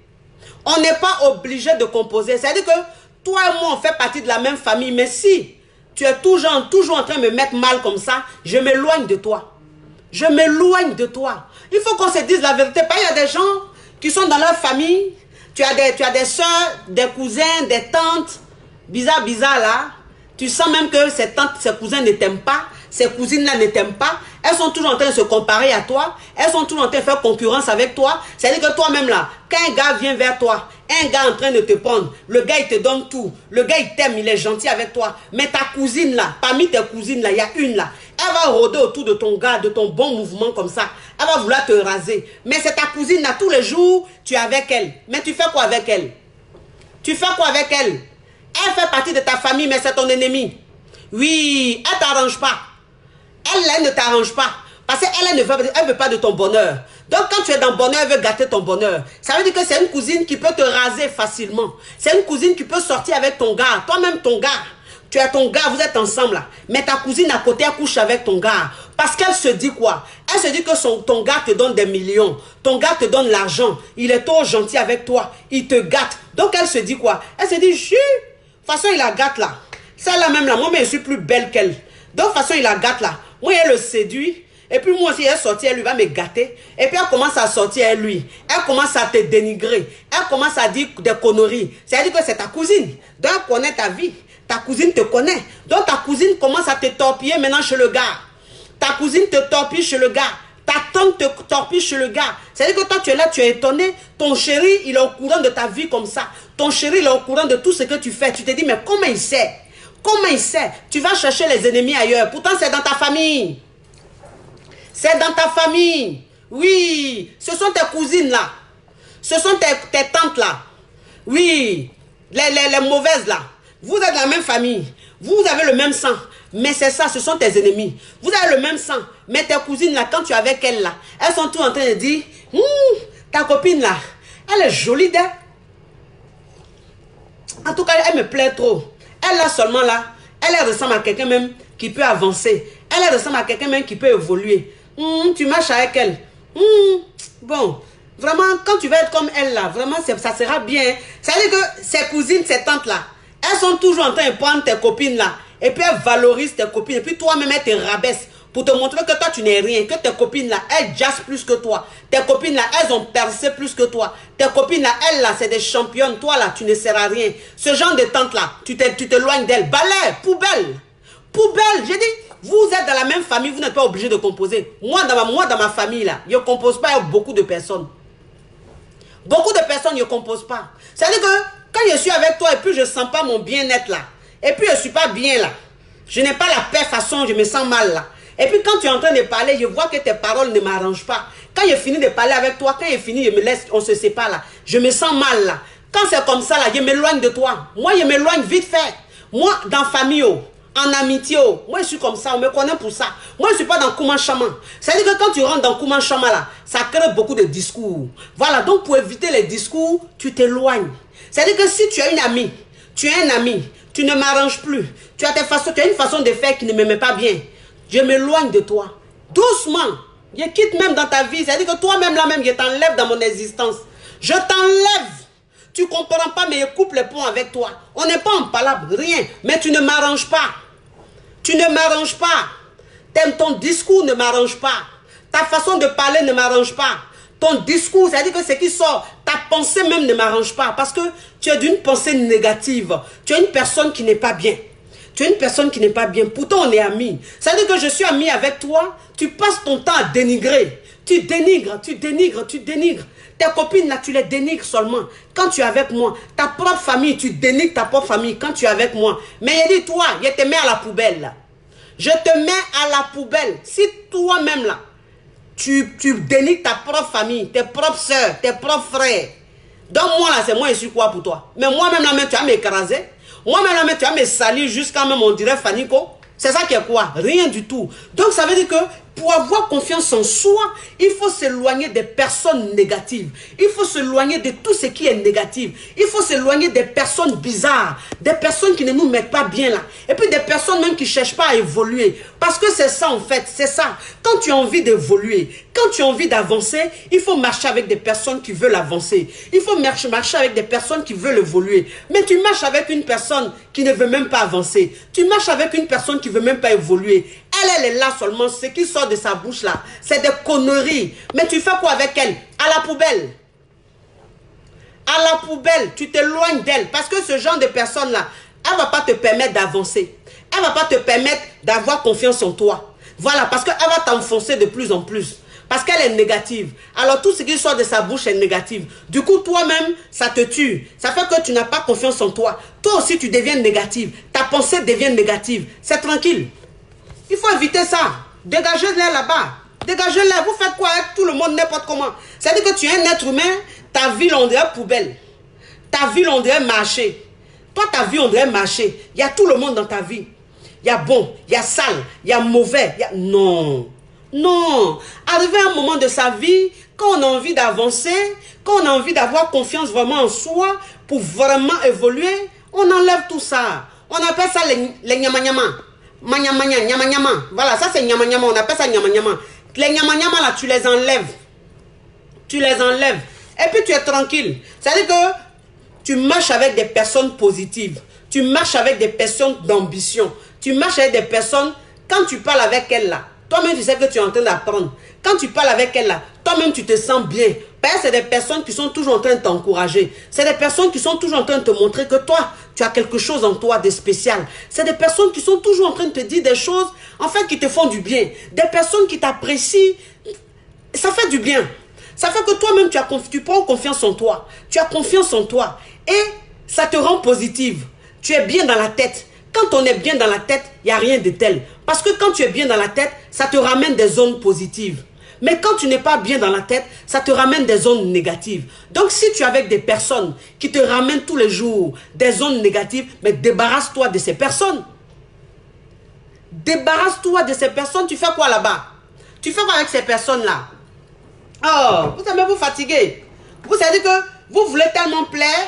On n'est pas obligé de composer. C'est-à-dire que toi et moi, on fait partie de la même famille. Mais si tu es toujours en train de me mettre mal comme ça, je m'éloigne de toi. Je m'éloigne de toi. Il faut qu'on se dise la vérité. Il y a des gens qui sont dans leur famille. Tu as des soeurs, des cousins, des tantes. Bizarre là. Tu sens même que ces tantes, ces cousins ne t'aiment pas. Ces cousines-là ne t'aiment pas. Elles sont toujours en train de se comparer à toi. Elles sont toujours en train de faire concurrence avec toi. C'est-à-dire que toi-même là, quand un gars vient vers toi, un gars en train de te prendre, le gars il te donne tout. Le gars il t'aime, il est gentil avec toi. Mais ta cousine là, parmi tes cousines là, il y a une là. Elle va rôder autour de ton gars, de ton bon mouvement comme ça. Elle va vouloir te raser. Mais c'est ta cousine là, tous les jours, tu es avec elle. Mais tu fais quoi avec elle? Tu fais quoi avec elle? Elle fait partie de ta famille, mais c'est ton ennemi. Oui, elle ne t'arrange pas. Elle ne t'arrange pas. Parce qu'elle ne veut pas de ton bonheur. Donc quand tu es dans le bonheur, elle veut gâter ton bonheur. Ça veut dire que c'est une cousine qui peut te raser facilement. C'est une cousine qui peut sortir avec ton gars. Toi-même ton gars. Tu as ton gars, vous êtes ensemble là. Mais ta cousine à côté, elle couche avec ton gars. Parce qu'elle se dit quoi? Elle se dit que ton gars te donne des millions. Ton gars te donne l'argent. Il est trop gentil avec toi. Il te gâte. Donc elle se dit quoi? Elle se dit, de toute façon il la gâte là. Celle-là même là, moi mais je suis plus belle qu'elle. Donc de toute façon il la gâte là. Moi elle le séduit. Et puis moi aussi elle est sortie, elle lui va me gâter. Et puis elle commence à sortir elle lui. Elle commence à te dénigrer. Elle commence à dire des conneries. C'est-à-dire que c'est ta cousine. Donc elle connaît ta vie. Ta cousine te connaît. Donc ta cousine commence à te torpiller maintenant chez le gars. Ta cousine te torpille chez le gars. Ta tante te torpille chez le gars. C'est-à-dire que toi tu es là, tu es étonné. Ton chéri, il est au courant de ta vie comme ça. Ton chéri, il est au courant de tout ce que tu fais. Tu te dis, mais comment il sait? Comment il sait? Tu vas chercher les ennemis ailleurs. Pourtant, c'est dans ta famille. C'est dans ta famille. Oui. Ce sont tes cousines là. Ce sont tes tantes là. Oui. Les mauvaises là. Vous êtes de la même famille. Vous avez le même sang. Mais c'est ça, ce sont tes ennemis. Vous avez le même sang. Mais tes cousines là, quand tu es avec elles là, elles sont toutes en train de dire, ta copine là, elle est jolie d'elle. En tout cas, elle me plaît trop. Elle là seulement là, elle ressemble à quelqu'un même qui peut avancer. Elle ressemble à quelqu'un même qui peut évoluer. Tu marches avec elle. Bon, vraiment, quand tu vas être comme elle là, vraiment, ça sera bien. Ça veut dire que ces cousines, ces tantes là, elles sont toujours en train de prendre tes copines là. Et puis elles valorisent tes copines. Et puis toi-même, elles te rabaissent pour te montrer que toi, tu n'es rien. Que tes copines là, elles jazzent plus que toi. Tes copines là, elles ont percé plus que toi. Tes copines là, elles là, c'est des championnes. Toi là, tu ne sers à rien. Ce genre de tante là, tu t'éloignes d'elle. Balai, poubelle. Poubelle, j'ai dit, vous êtes dans la même famille, vous n'êtes pas obligé de composer. Moi, dans ma famille là, je ne compose pas avec beaucoup de personnes. Beaucoup de personnes ne composent pas. C'est-à-dire que quand je suis avec toi et puis je ne sens pas mon bien-être là, et puis je ne suis pas bien là, je n'ai pas la paix façon, je me sens mal là. Et puis quand tu es en train de parler, je vois que tes paroles ne m'arrangent pas. Quand je finis de parler avec toi, quand je finis, je me laisse, on se sépare là. Je me sens mal là. Quand c'est comme ça là, je m'éloigne de toi. Moi, je m'éloigne vite fait. Moi, dans famille, en amitié, moi je suis comme ça, on me connaît pour ça. Moi je ne suis pas dans Kouman Chama. C'est-à-dire que quand tu rentres dans Kouman Chama là, ça crée beaucoup de discours. Voilà, donc pour éviter les discours, tu t'éloignes. C'est-à-dire que si tu as une amie, tu es un ami, tu ne m'arranges plus, tu as une façon de faire qui ne me met pas bien, je m'éloigne de toi. Doucement, je quitte même dans ta vie. C'est-à-dire que toi-même là-même, je t'enlève dans mon existence. Je t'enlève. Tu ne comprends pas, mais je coupe les ponts avec toi. On n'est pas en palabre, rien. Mais tu ne m'arranges pas. Tu ne m'arranges pas. Ton discours ne m'arrange pas. Ta façon de parler ne m'arrange pas. Ton discours, c'est-à-dire que ce qui sort, ta pensée même ne m'arrange pas. Parce que tu es d'une pensée négative. Tu es une personne qui n'est pas bien. Tu es une personne qui n'est pas bien. Pourtant, on est amis. C'est-à-dire que je suis ami avec toi. Tu passes ton temps à dénigrer. Tu dénigres, tu dénigres, tu dénigres. Tes copines, là, tu les dénigres seulement. Quand tu es avec moi, ta propre famille, tu dénigres ta propre famille quand tu es avec moi. Mais il dit, toi, je te mets à la poubelle. Là. Je te mets à la poubelle. Si toi-même là, tu dénigres ta propre famille, tes propres soeurs, tes propres frères. Donc moi là, c'est moi, je suis quoi pour toi? Mais moi-même là, tu vas m'écraser. Moi-même là, tu vas me salir jusqu'à même, on dirait Faniko. C'est ça qui est quoi? Rien du tout. Donc ça veut dire que pour avoir confiance en soi, il faut s'éloigner des personnes négatives. Il faut s'éloigner de tout ce qui est négatif. Il faut s'éloigner des personnes bizarres, des personnes qui ne nous mettent pas bien là. Et puis des personnes même qui ne cherchent pas à évoluer. Parce que c'est ça en fait, c'est ça. Quand tu as envie d'évoluer, quand tu as envie d'avancer, il faut marcher avec des personnes qui veulent avancer. Il faut marcher avec des personnes qui veulent évoluer. Mais tu marches avec une personne qui ne veut même pas avancer. Tu marches avec une personne qui ne veut même pas évoluer. Elle est là seulement. Ce qui sort de sa bouche là, c'est des conneries. Mais tu fais quoi avec elle? À la poubelle. À la poubelle. Tu t'éloignes d'elle. Parce que ce genre de personne là, elle ne va pas te permettre d'avancer. Elle ne va pas te permettre d'avoir confiance en toi. Voilà, parce qu'elle va t'enfoncer de plus en plus. Parce qu'elle est négative. Alors tout ce qui sort de sa bouche est négatif. Du coup, toi-même, ça te tue. Ça fait que tu n'as pas confiance en toi. Toi aussi, tu deviens négative. Ta pensée devient négative. C'est tranquille. Il faut éviter ça. Dégagez-les là-bas. Dégagez-les. Vous faites quoi avec tout le monde n'importe comment? C'est-à-dire que tu es un être humain, ta vie, on dirait poubelle. Ta vie, on dirait marché. Toi, ta vie, on dirait marché. Il y a tout le monde dans ta vie. Il y a bon, il y a sale, il y a mauvais. Non. Non. Arrivé à un moment de sa vie, quand on a envie d'avancer, quand on a envie d'avoir confiance vraiment en soi, pour vraiment évoluer, on enlève tout ça. On appelle ça les nyama-nyama. Manya-manya, nyama-nyama. Voilà, ça c'est nyama-nyama. On appelle ça nyama-nyama. Les nyama-nyama là, tu les enlèves. Tu les enlèves. Et puis tu es tranquille. C'est-à-dire que tu marches avec des personnes positives. Tu marches avec des personnes d'ambition. Tu marches avec des personnes, quand tu parles avec elles là, toi-même tu sais que tu es en train d'apprendre. Quand tu parles avec elles là, toi-même tu te sens bien. Parce que c'est des personnes qui sont toujours en train de t'encourager. C'est des personnes qui sont toujours en train de te montrer que toi, tu as quelque chose en toi de spécial. C'est des personnes qui sont toujours en train de te dire des choses, en fait, qui te font du bien. Des personnes qui t'apprécient. Ça fait du bien. Ça fait que toi-même, tu prends confiance en toi. Tu as confiance en toi. Et ça te rend positive. Tu es bien dans la tête. Quand on est bien dans la tête, il n'y a rien de tel. Parce que quand tu es bien dans la tête, ça te ramène des zones positives. Mais quand tu n'es pas bien dans la tête, ça te ramène des zones négatives. Donc si tu es avec des personnes qui te ramènent tous les jours des zones négatives, mais débarrasse-toi de ces personnes. Débarrasse-toi de ces personnes. Tu fais quoi là-bas? Tu fais quoi avec ces personnes-là? Oh, vous allez vous fatiguer. Vous savez que vous voulez tellement plaire.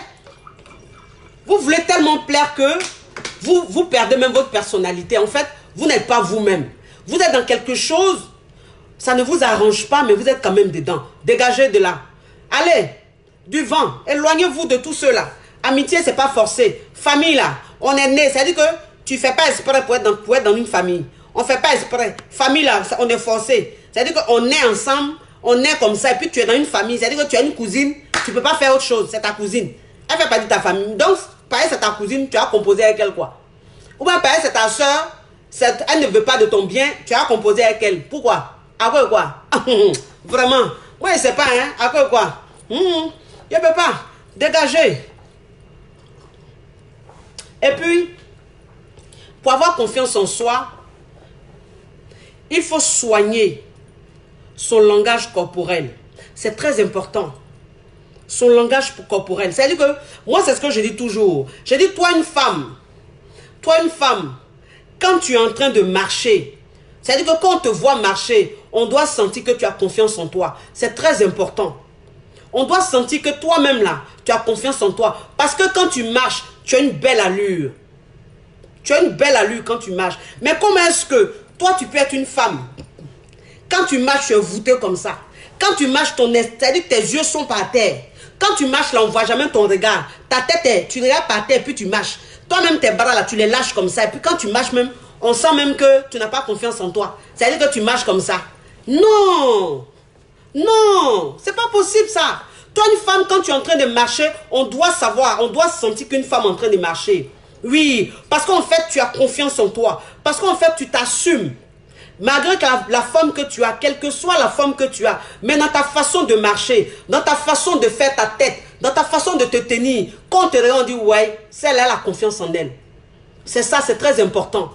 Vous voulez tellement plaire que vous perdez même votre personnalité. En fait, vous n'êtes pas vous-même. Vous êtes dans quelque chose, ça ne vous arrange pas, mais vous êtes quand même dedans. Dégagez de là. Allez, du vent. Éloignez-vous de tout cela. Amitié, c'est pas forcé. Famille, là, on est né. C'est-à-dire que tu ne fais pas exprès pour être dans une famille. On ne fait pas exprès. Famille, là, on est forcé. C'est-à-dire qu'on est ensemble, on est comme ça, et puis tu es dans une famille. C'est-à-dire que tu as une cousine, tu ne peux pas faire autre chose. C'est ta cousine. Elle ne fait pas de ta famille. Donc, pareil, c'est ta cousine, tu as composé avec elle quoi. Ou bien pareil, c'est ta soeur, elle ne veut pas de ton bien, tu as composé avec elle. Pourquoi? À quoi quoi? Vraiment. Moi, je ne sais pas, hein. À quoi? Je ne peux pas. Dégager. Et puis, pour avoir confiance en soi, il faut soigner son langage corporel. C'est très important. Son langage corporel. C'est-à-dire que, moi, c'est ce que je dis toujours. Je dis, toi, une femme, quand tu es en train de marcher, c'est-à-dire que quand on te voit marcher, on doit sentir que tu as confiance en toi. C'est très important. On doit sentir que toi-même, là, tu as confiance en toi. Parce que quand tu marches, tu as une belle allure. Tu as une belle allure quand tu marches. Mais comment est-ce que toi, tu peux être une femme? Quand tu marches, tu es voûté comme ça. Quand tu marches, c'est-à-dire que tes yeux sont par terre. Quand tu marches là, on ne voit jamais ton regard. Ta tête, tu regardes par terre, puis tu marches. Toi-même, tes bras là, tu les lâches comme ça. Et puis quand tu marches même, on sent même que tu n'as pas confiance en toi. C'est-à-dire que tu marches comme ça. Non! Non! C'est pas possible ça. Toi, une femme, quand tu es en train de marcher, on doit savoir, on doit sentir qu'une femme est en train de marcher. Oui, parce qu'en fait, tu as confiance en toi. Parce qu'en fait, tu t'assumes. Malgré que la forme que tu as, quelle que soit la forme que tu as, mais dans ta façon de marcher, dans ta façon de faire ta tête, dans ta façon de te tenir, quand on te regarde, on dit, ouais, celle-là a la confiance en elle. C'est ça, c'est très important.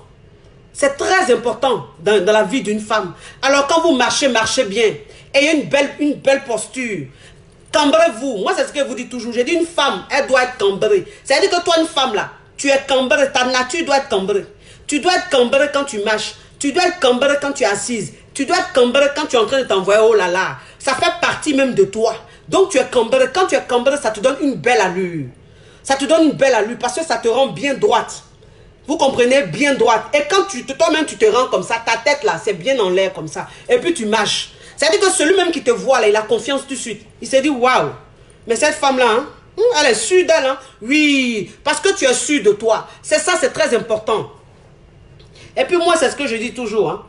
C'est très important dans la vie d'une femme. Alors quand vous marchez, marchez bien. Ayez une belle posture. Cambrez-vous. Moi, c'est ce que je vous dis toujours. J'ai dit une femme, elle doit être cambrée. C'est-à-dire que toi, une femme là, tu es cambrée. Ta nature doit être cambrée. Tu dois être cambrée quand tu marches. Tu dois être cambrée quand tu es assise. Tu dois être cambrée quand tu es en train de t'envoyer. Oh là là. Ça fait partie même de toi. Donc tu es cambrée. Quand tu es cambrée, ça te donne une belle allure. Ça te donne une belle allure parce que ça te rend bien droite. Vous comprenez? Bien droite. Et quand toi-même tu te rends comme ça, ta tête là, c'est bien en l'air comme ça. Et puis tu marches. C'est-à-dire que celui-même qui te voit là, il a confiance tout de suite. Il s'est dit, waouh, mais cette femme-là, hein, elle est sûre d'elle. Hein? Oui, parce que tu es sûr de toi. C'est ça, c'est très important. Et puis moi, c'est ce que je dis toujours. Hein.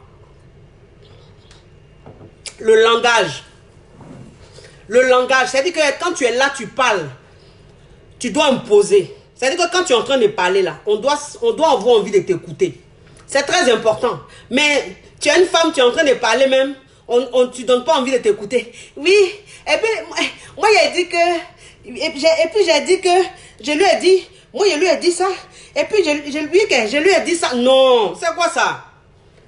Le langage. Le langage, c'est-à-dire que quand tu es là, tu parles. Tu dois imposer. C'est-à-dire que quand tu es en train de parler là, on doit avoir envie de t'écouter. C'est très important. Mais tu es une femme, tu es en train de parler même, tu ne donnes pas envie de t'écouter. Oui, et puis moi j'ai dit que, et puis j'ai dit que, je lui ai dit, moi je lui ai dit ça, et puis je lui ai dit ça. Non, c'est quoi ça?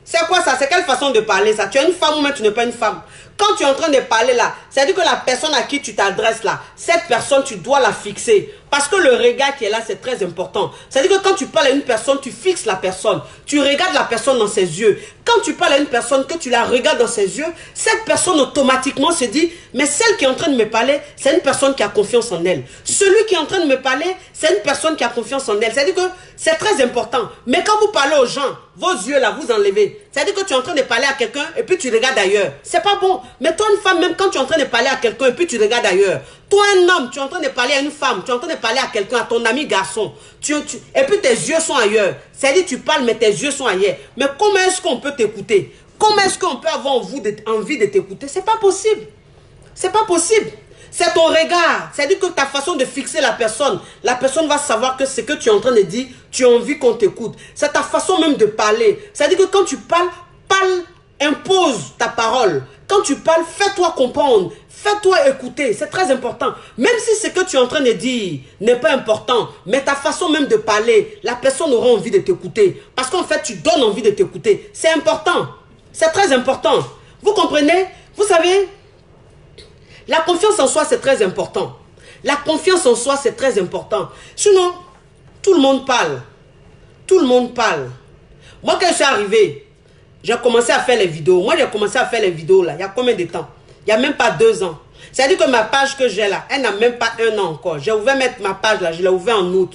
C'est quoi ça? C'est quelle façon de parler ça? Tu es une femme ou même tu n'es pas une femme? Quand tu es en train de parler là, c'est-à-dire que la personne à qui tu t'adresses là, cette personne, tu dois la fixer. Parce que le regard qui est là, c'est très important. C'est-à-dire que quand tu parles à une personne, tu fixes la personne. Tu regardes la personne dans ses yeux. Quand tu parles à une personne, que tu la regardes dans ses yeux, cette personne automatiquement se dit, mais celle qui est en train de me parler, c'est une personne qui a confiance en elle. Celui qui est en train de me parler, c'est une personne qui a confiance en elle. C'est-à-dire que c'est très important. Mais quand vous parlez aux gens, vos yeux là, vous enlevez. C'est-à-dire que tu es en train de parler à quelqu'un et puis tu regardes ailleurs. C'est pas bon. Mais toi, une femme, même quand tu es en train de parler à quelqu'un et puis tu regardes ailleurs. Toi, un homme, tu es en train de parler à une femme, tu es en train de parler à quelqu'un, à ton ami garçon. Et puis tes yeux sont ailleurs. C'est-à-dire tu parles, mais tes yeux sont ailleurs. Mais comment est-ce qu'on peut t'écouter? Comment est-ce qu'on peut avoir envie de t'écouter? C'est pas possible. C'est pas possible. C'est ton regard. C'est-à-dire que ta façon de fixer la personne va savoir que ce que tu es en train de dire, tu as envie qu'on t'écoute. C'est ta façon même de parler. C'est-à-dire que quand tu parles, impose ta parole. Quand tu parles, fais-toi comprendre. Fais-toi écouter. C'est très important. Même si ce que tu es en train de dire n'est pas important, mais ta façon même de parler, la personne aura envie de t'écouter. Parce qu'en fait, tu donnes envie de t'écouter. C'est important. C'est très important. Vous comprenez? Vous savez, la confiance en soi, c'est très important. La confiance en soi, c'est très important. Sinon, tout le monde parle. Tout le monde parle. Moi, quand je suis arrivé, j'ai commencé à faire les vidéos. Moi, j'ai commencé à faire les vidéos là. Il y a combien de temps? Il n'y a même pas 2 ans. C'est-à-dire que ma page que j'ai là, elle n'a même pas 1 an encore. J'ai ouvert mettre ma page là, je l'ai ouvert en août.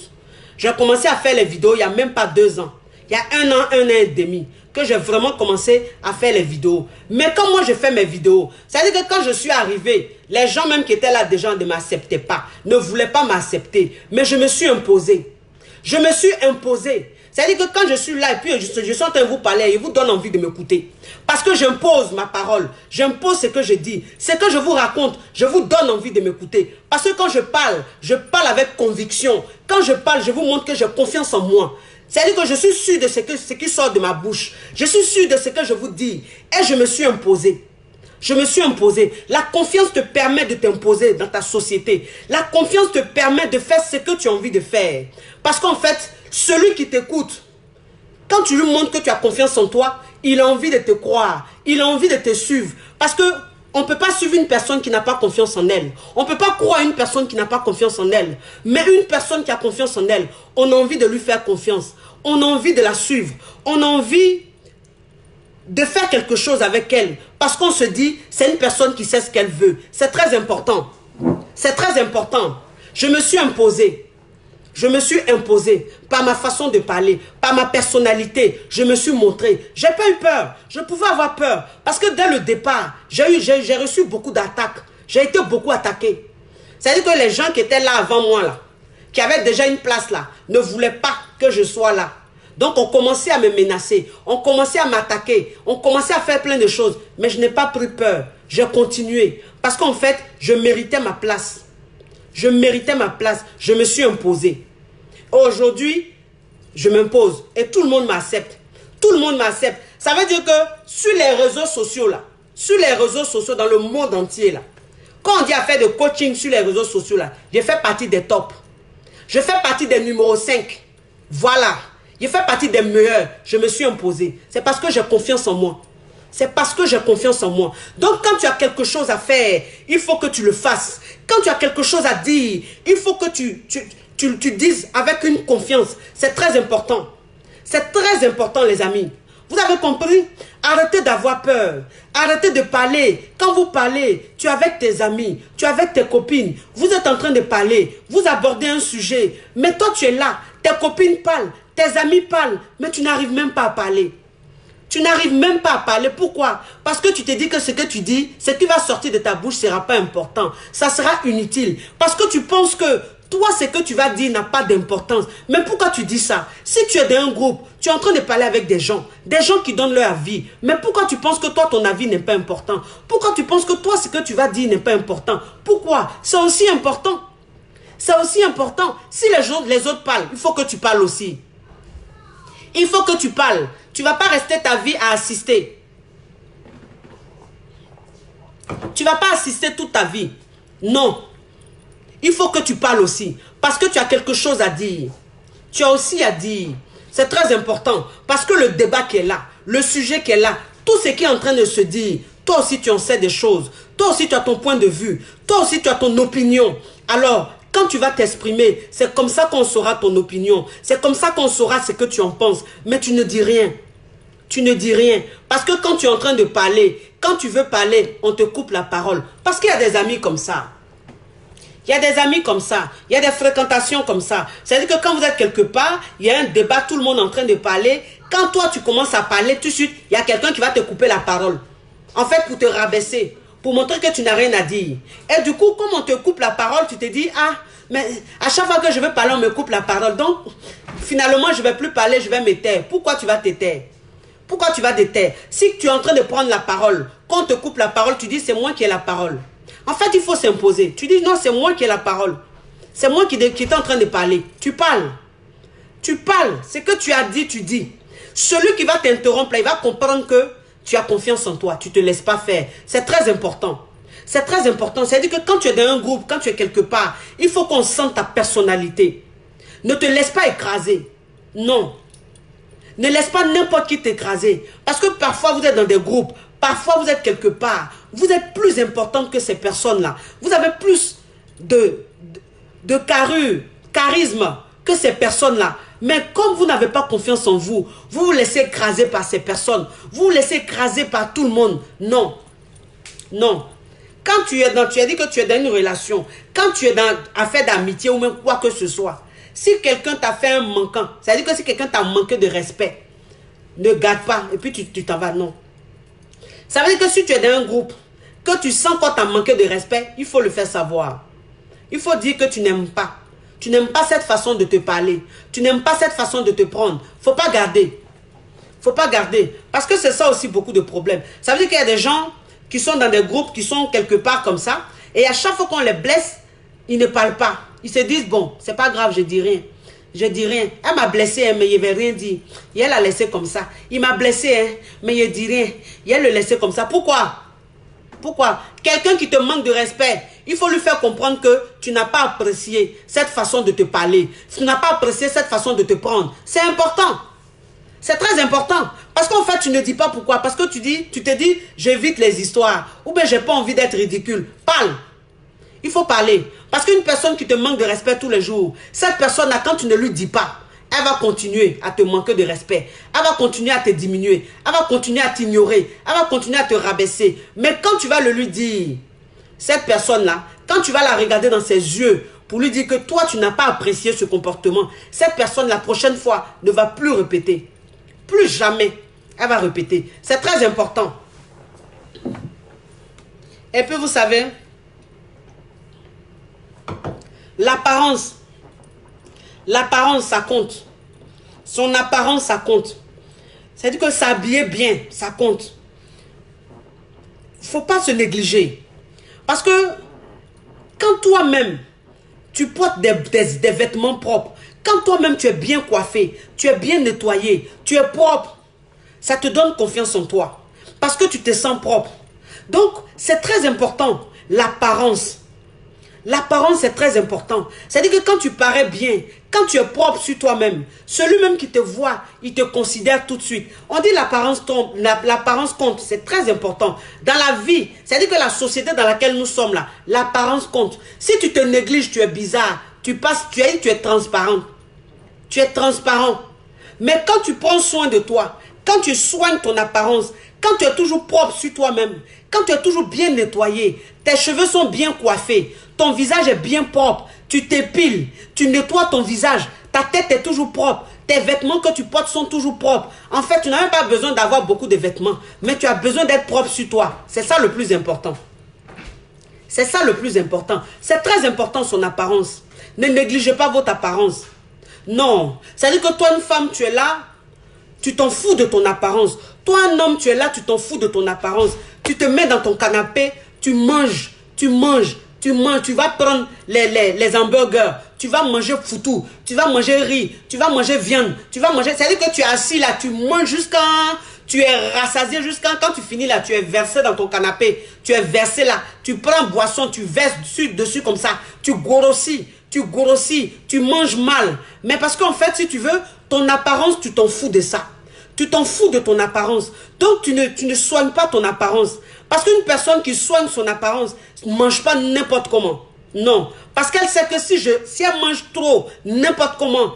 J'ai commencé à faire les vidéos il n'y a même pas 2 ans. Il y a 1 an, 1 an et demi que j'ai vraiment commencé à faire les vidéos. Mais quand moi je fais mes vidéos, c'est-à-dire que quand je suis arrivé, les gens même qui étaient là déjà ne m'acceptaient pas, ne voulaient pas m'accepter. Mais je me suis imposé. Je me suis imposé. C'est-à-dire que quand je suis là et puis je suis en train de vous parler, il vous donne envie de m'écouter. Parce que j'impose ma parole, j'impose ce que je dis. Ce que je vous raconte, je vous donne envie de m'écouter. Parce que quand je parle avec conviction. Quand je parle, je vous montre que j'ai confiance en moi. C'est-à-dire que je suis sûr de ce qui sort de ma bouche. Je suis sûr de ce que je vous dis. Et je me suis imposé. Je me suis imposé. La confiance te permet de t'imposer dans ta société. La confiance te permet de faire ce que tu as envie de faire. Parce qu'en fait, celui qui t'écoute, quand tu lui montres que tu as confiance en toi, il a envie de te croire. Il a envie de te suivre. Parce que on ne peut pas suivre une personne qui n'a pas confiance en elle. On ne peut pas croire à une personne qui n'a pas confiance en elle. Mais une personne qui a confiance en elle, on a envie de lui faire confiance. On a envie de la suivre. On a envie de faire quelque chose avec elle. Parce qu'on se dit, c'est une personne qui sait ce qu'elle veut. C'est très important. C'est très important. Je me suis imposé. Je me suis imposé par ma façon de parler, par ma personnalité. Je me suis montré. J'ai pas eu peur. Je pouvais avoir peur. Parce que dès le départ, j'ai reçu beaucoup d'attaques. J'ai été beaucoup attaqué. C'est-à-dire que les gens qui étaient là avant moi, là, qui avaient déjà une place là, ne voulaient pas que je sois là. Donc on commençait à me menacer. On commençait à m'attaquer. On commençait à faire plein de choses. Mais je n'ai pas pris peur. J'ai continué. Parce qu'en fait, je méritais ma place. Je méritais ma place. Je me suis imposé. Aujourd'hui, je m'impose. Et tout le monde m'accepte. Tout le monde m'accepte. Ça veut dire que sur les réseaux sociaux là, sur les réseaux sociaux dans le monde entier là, quand on dit à faire de coaching sur les réseaux sociaux là, je fais partie des tops. Je fais partie des numéros 5. Voilà. Il Je fais partie des meilleurs. Je me suis imposé. C'est parce que j'ai confiance en moi. C'est parce que j'ai confiance en moi. Donc, quand tu as quelque chose à faire, il faut que tu le fasses. Quand tu as quelque chose à dire, il faut que tu dises avec une confiance. C'est très important. C'est très important, les amis. Vous avez compris? Arrêtez d'avoir peur. Arrêtez de parler. Quand vous parlez, tu es avec tes amis, tu es avec tes copines. Vous êtes en train de parler. Vous abordez un sujet. Mais toi, tu es là. Tes copines parlent. Tes amis parlent. Mais tu n'arrives même pas à parler. Tu n'arrives même pas à parler. Pourquoi? Parce que tu te dis que ce que tu dis, ce qui va sortir de ta bouche ne sera pas important. Ça sera inutile. Parce que tu penses que toi, ce que tu vas dire n'a pas d'importance. Mais pourquoi tu dis ça? Si tu es dans un groupe, tu es en train de parler avec des gens qui donnent leur avis. Mais pourquoi tu penses que toi, ton avis n'est pas important? Pourquoi tu penses que toi, ce que tu vas dire n'est pas important? Pourquoi? C'est aussi important. C'est aussi important. Si les autres parlent, il faut que tu parles aussi. Il faut que tu parles. Tu ne vas pas rester ta vie à assister. Tu ne vas pas assister toute ta vie. Non. Il faut que tu parles aussi. Parce que tu as quelque chose à dire. Tu as aussi à dire. C'est très important. Parce que le débat qui est là, le sujet qui est là, tout ce qui est en train de se dire, toi aussi tu en sais des choses. Toi aussi tu as ton point de vue. Toi aussi tu as ton opinion. Alors, quand tu vas t'exprimer, c'est comme ça qu'on saura ton opinion. C'est comme ça qu'on saura ce que tu en penses. Mais tu ne dis rien. Tu ne dis rien. Parce que quand tu es en train de parler, quand tu veux parler, on te coupe la parole. Parce qu'il y a des amis comme ça. Il y a des amis comme ça. Il y a des fréquentations comme ça. C'est-à-dire que quand vous êtes quelque part, il y a un débat, tout le monde est en train de parler. Quand toi, tu commences à parler, tout de suite, il y a quelqu'un qui va te couper la parole. En fait, pour te rabaisser. Pour montrer que tu n'as rien à dire. Et du coup, comme on te coupe la parole, tu te dis, ah, mais à chaque fois que je veux parler, on me coupe la parole. Donc, finalement, je ne vais plus parler, je vais me taire. Pourquoi tu vas te taire? Pourquoi tu vas te taire? Si tu es en train de prendre la parole, quand on te coupe la parole, tu dis, c'est moi qui ai la parole. En fait, il faut s'imposer. Tu dis, non, c'est moi qui ai la parole. C'est moi qui est en train de parler. Tu parles. Tu parles. Ce que tu as dit, tu dis. Celui qui va t'interrompre, il va comprendre que tu as confiance en toi. Tu ne te laisses pas faire. C'est très important. C'est très important. C'est-à-dire que quand tu es dans un groupe, quand tu es quelque part, il faut qu'on sente ta personnalité. Ne te laisse pas écraser. Non. Ne laisse pas n'importe qui t'écraser. Parce que parfois, vous êtes dans des groupes. Parfois, vous êtes quelque part. Vous êtes plus importante que ces personnes-là. Vous avez plus de charisme que ces personnes-là. Mais comme vous n'avez pas confiance en vous, vous vous laissez écraser par ces personnes. Vous vous laissez écraser par tout le monde. Non. Non. Quand tu as dit que tu es dans une relation, quand tu es dans affaire d'amitié ou même quoi que ce soit, si quelqu'un t'a fait un manquant, c'est-à-dire que si quelqu'un t'a manqué de respect, ne garde pas et puis tu t'en vas. Non. Ça veut dire que si tu es dans un groupe, que tu sens qu'on t'a manqué de respect, il faut le faire savoir. Il faut dire que tu n'aimes pas. Tu n'aimes pas cette façon de te parler. Tu n'aimes pas cette façon de te prendre. Il ne faut pas garder. Il ne faut pas garder. Parce que c'est ça aussi beaucoup de problèmes. Ça veut dire qu'il y a des gens qui sont dans des groupes, qui sont quelque part comme ça. Et à chaque fois qu'on les blesse, ils ne parlent pas. Ils se disent, bon, c'est pas grave, je dis rien. Je dis rien. Elle m'a blessé, hein, mais il ne veut rien dire. Et elle a laissé comme ça. Il m'a blessé, hein, mais il ne dit rien. Et elle le laissait comme ça. Pourquoi? Pourquoi? Quelqu'un qui te manque de respect, il faut lui faire comprendre que tu n'as pas apprécié cette façon de te parler. Tu n'as pas apprécié cette façon de te prendre. C'est important. C'est très important. Parce qu'en fait, tu ne dis pas pourquoi. Parce que tu te dis, j'évite les histoires. Ou bien, j'ai pas envie d'être ridicule. Parle. Il faut parler. Parce qu'une personne qui te manque de respect tous les jours, cette personne-là, quand tu ne lui dis pas, elle va continuer à te manquer de respect. Elle va continuer à te diminuer. Elle va continuer à t'ignorer. Elle va continuer à te rabaisser. Mais quand tu vas le lui dire, cette personne-là, quand tu vas la regarder dans ses yeux pour lui dire que toi, tu n'as pas apprécié ce comportement, cette personne, la prochaine fois, ne va plus répéter. Plus jamais, elle va répéter. C'est très important. Et puis, vous savez, l'apparence, ça compte. Son apparence, ça compte. C'est-à-dire que s'habiller bien, ça compte. Il ne faut pas se négliger. Parce que quand toi-même, tu portes des vêtements propres, quand toi-même tu es bien coiffé, tu es bien nettoyé, tu es propre, ça te donne confiance en toi. Parce que tu te sens propre. Donc, c'est très important, l'apparence. L'apparence, c'est très important. C'est-à-dire que quand tu parais bien, quand tu es propre sur toi-même, celui même qui te voit, il te considère tout de suite. On dit l'apparence compte, c'est très important. Dans la vie, c'est-à-dire que la société dans laquelle nous sommes là, l'apparence compte. Si tu te négliges, tu es bizarre, tu es transparent. Tu es transparent. Mais quand tu prends soin de toi, quand tu soignes ton apparence, quand tu es toujours propre sur toi-même, quand tu es toujours bien nettoyé, tes cheveux sont bien coiffés, ton visage est bien propre, tu t'épiles, tu nettoies ton visage, ta tête est toujours propre, tes vêtements que tu portes sont toujours propres. En fait, tu n'as même pas besoin d'avoir beaucoup de vêtements, mais tu as besoin d'être propre sur toi. C'est ça le plus important. C'est ça le plus important. C'est très important son apparence. Ne négligez pas votre apparence. Non. C'est-à-dire que toi, une femme, tu es là, tu t'en fous de ton apparence. Toi, un homme, tu es là, tu t'en fous de ton apparence. Tu te mets dans ton canapé, tu manges, tu vas prendre les hamburgers, tu vas manger foutou, tu vas manger riz, tu vas manger viande, tu vas manger... C'est-à-dire que tu es assis là, tu manges jusqu'à... Tu es rassasié jusqu'à... Quand tu finis là, tu es versé dans ton canapé, tu es versé là, tu prends boisson, tu verses dessus comme ça, tu grossis, tu manges mal. Mais parce qu'en fait, si tu veux, ton apparence, tu t'en fous de ça. Tu t'en fous de ton apparence. Donc, tu ne soignes pas ton apparence. Parce qu'une personne qui soigne son apparence ne mange pas n'importe comment. Non. Parce qu'elle sait que si elle mange trop, n'importe comment,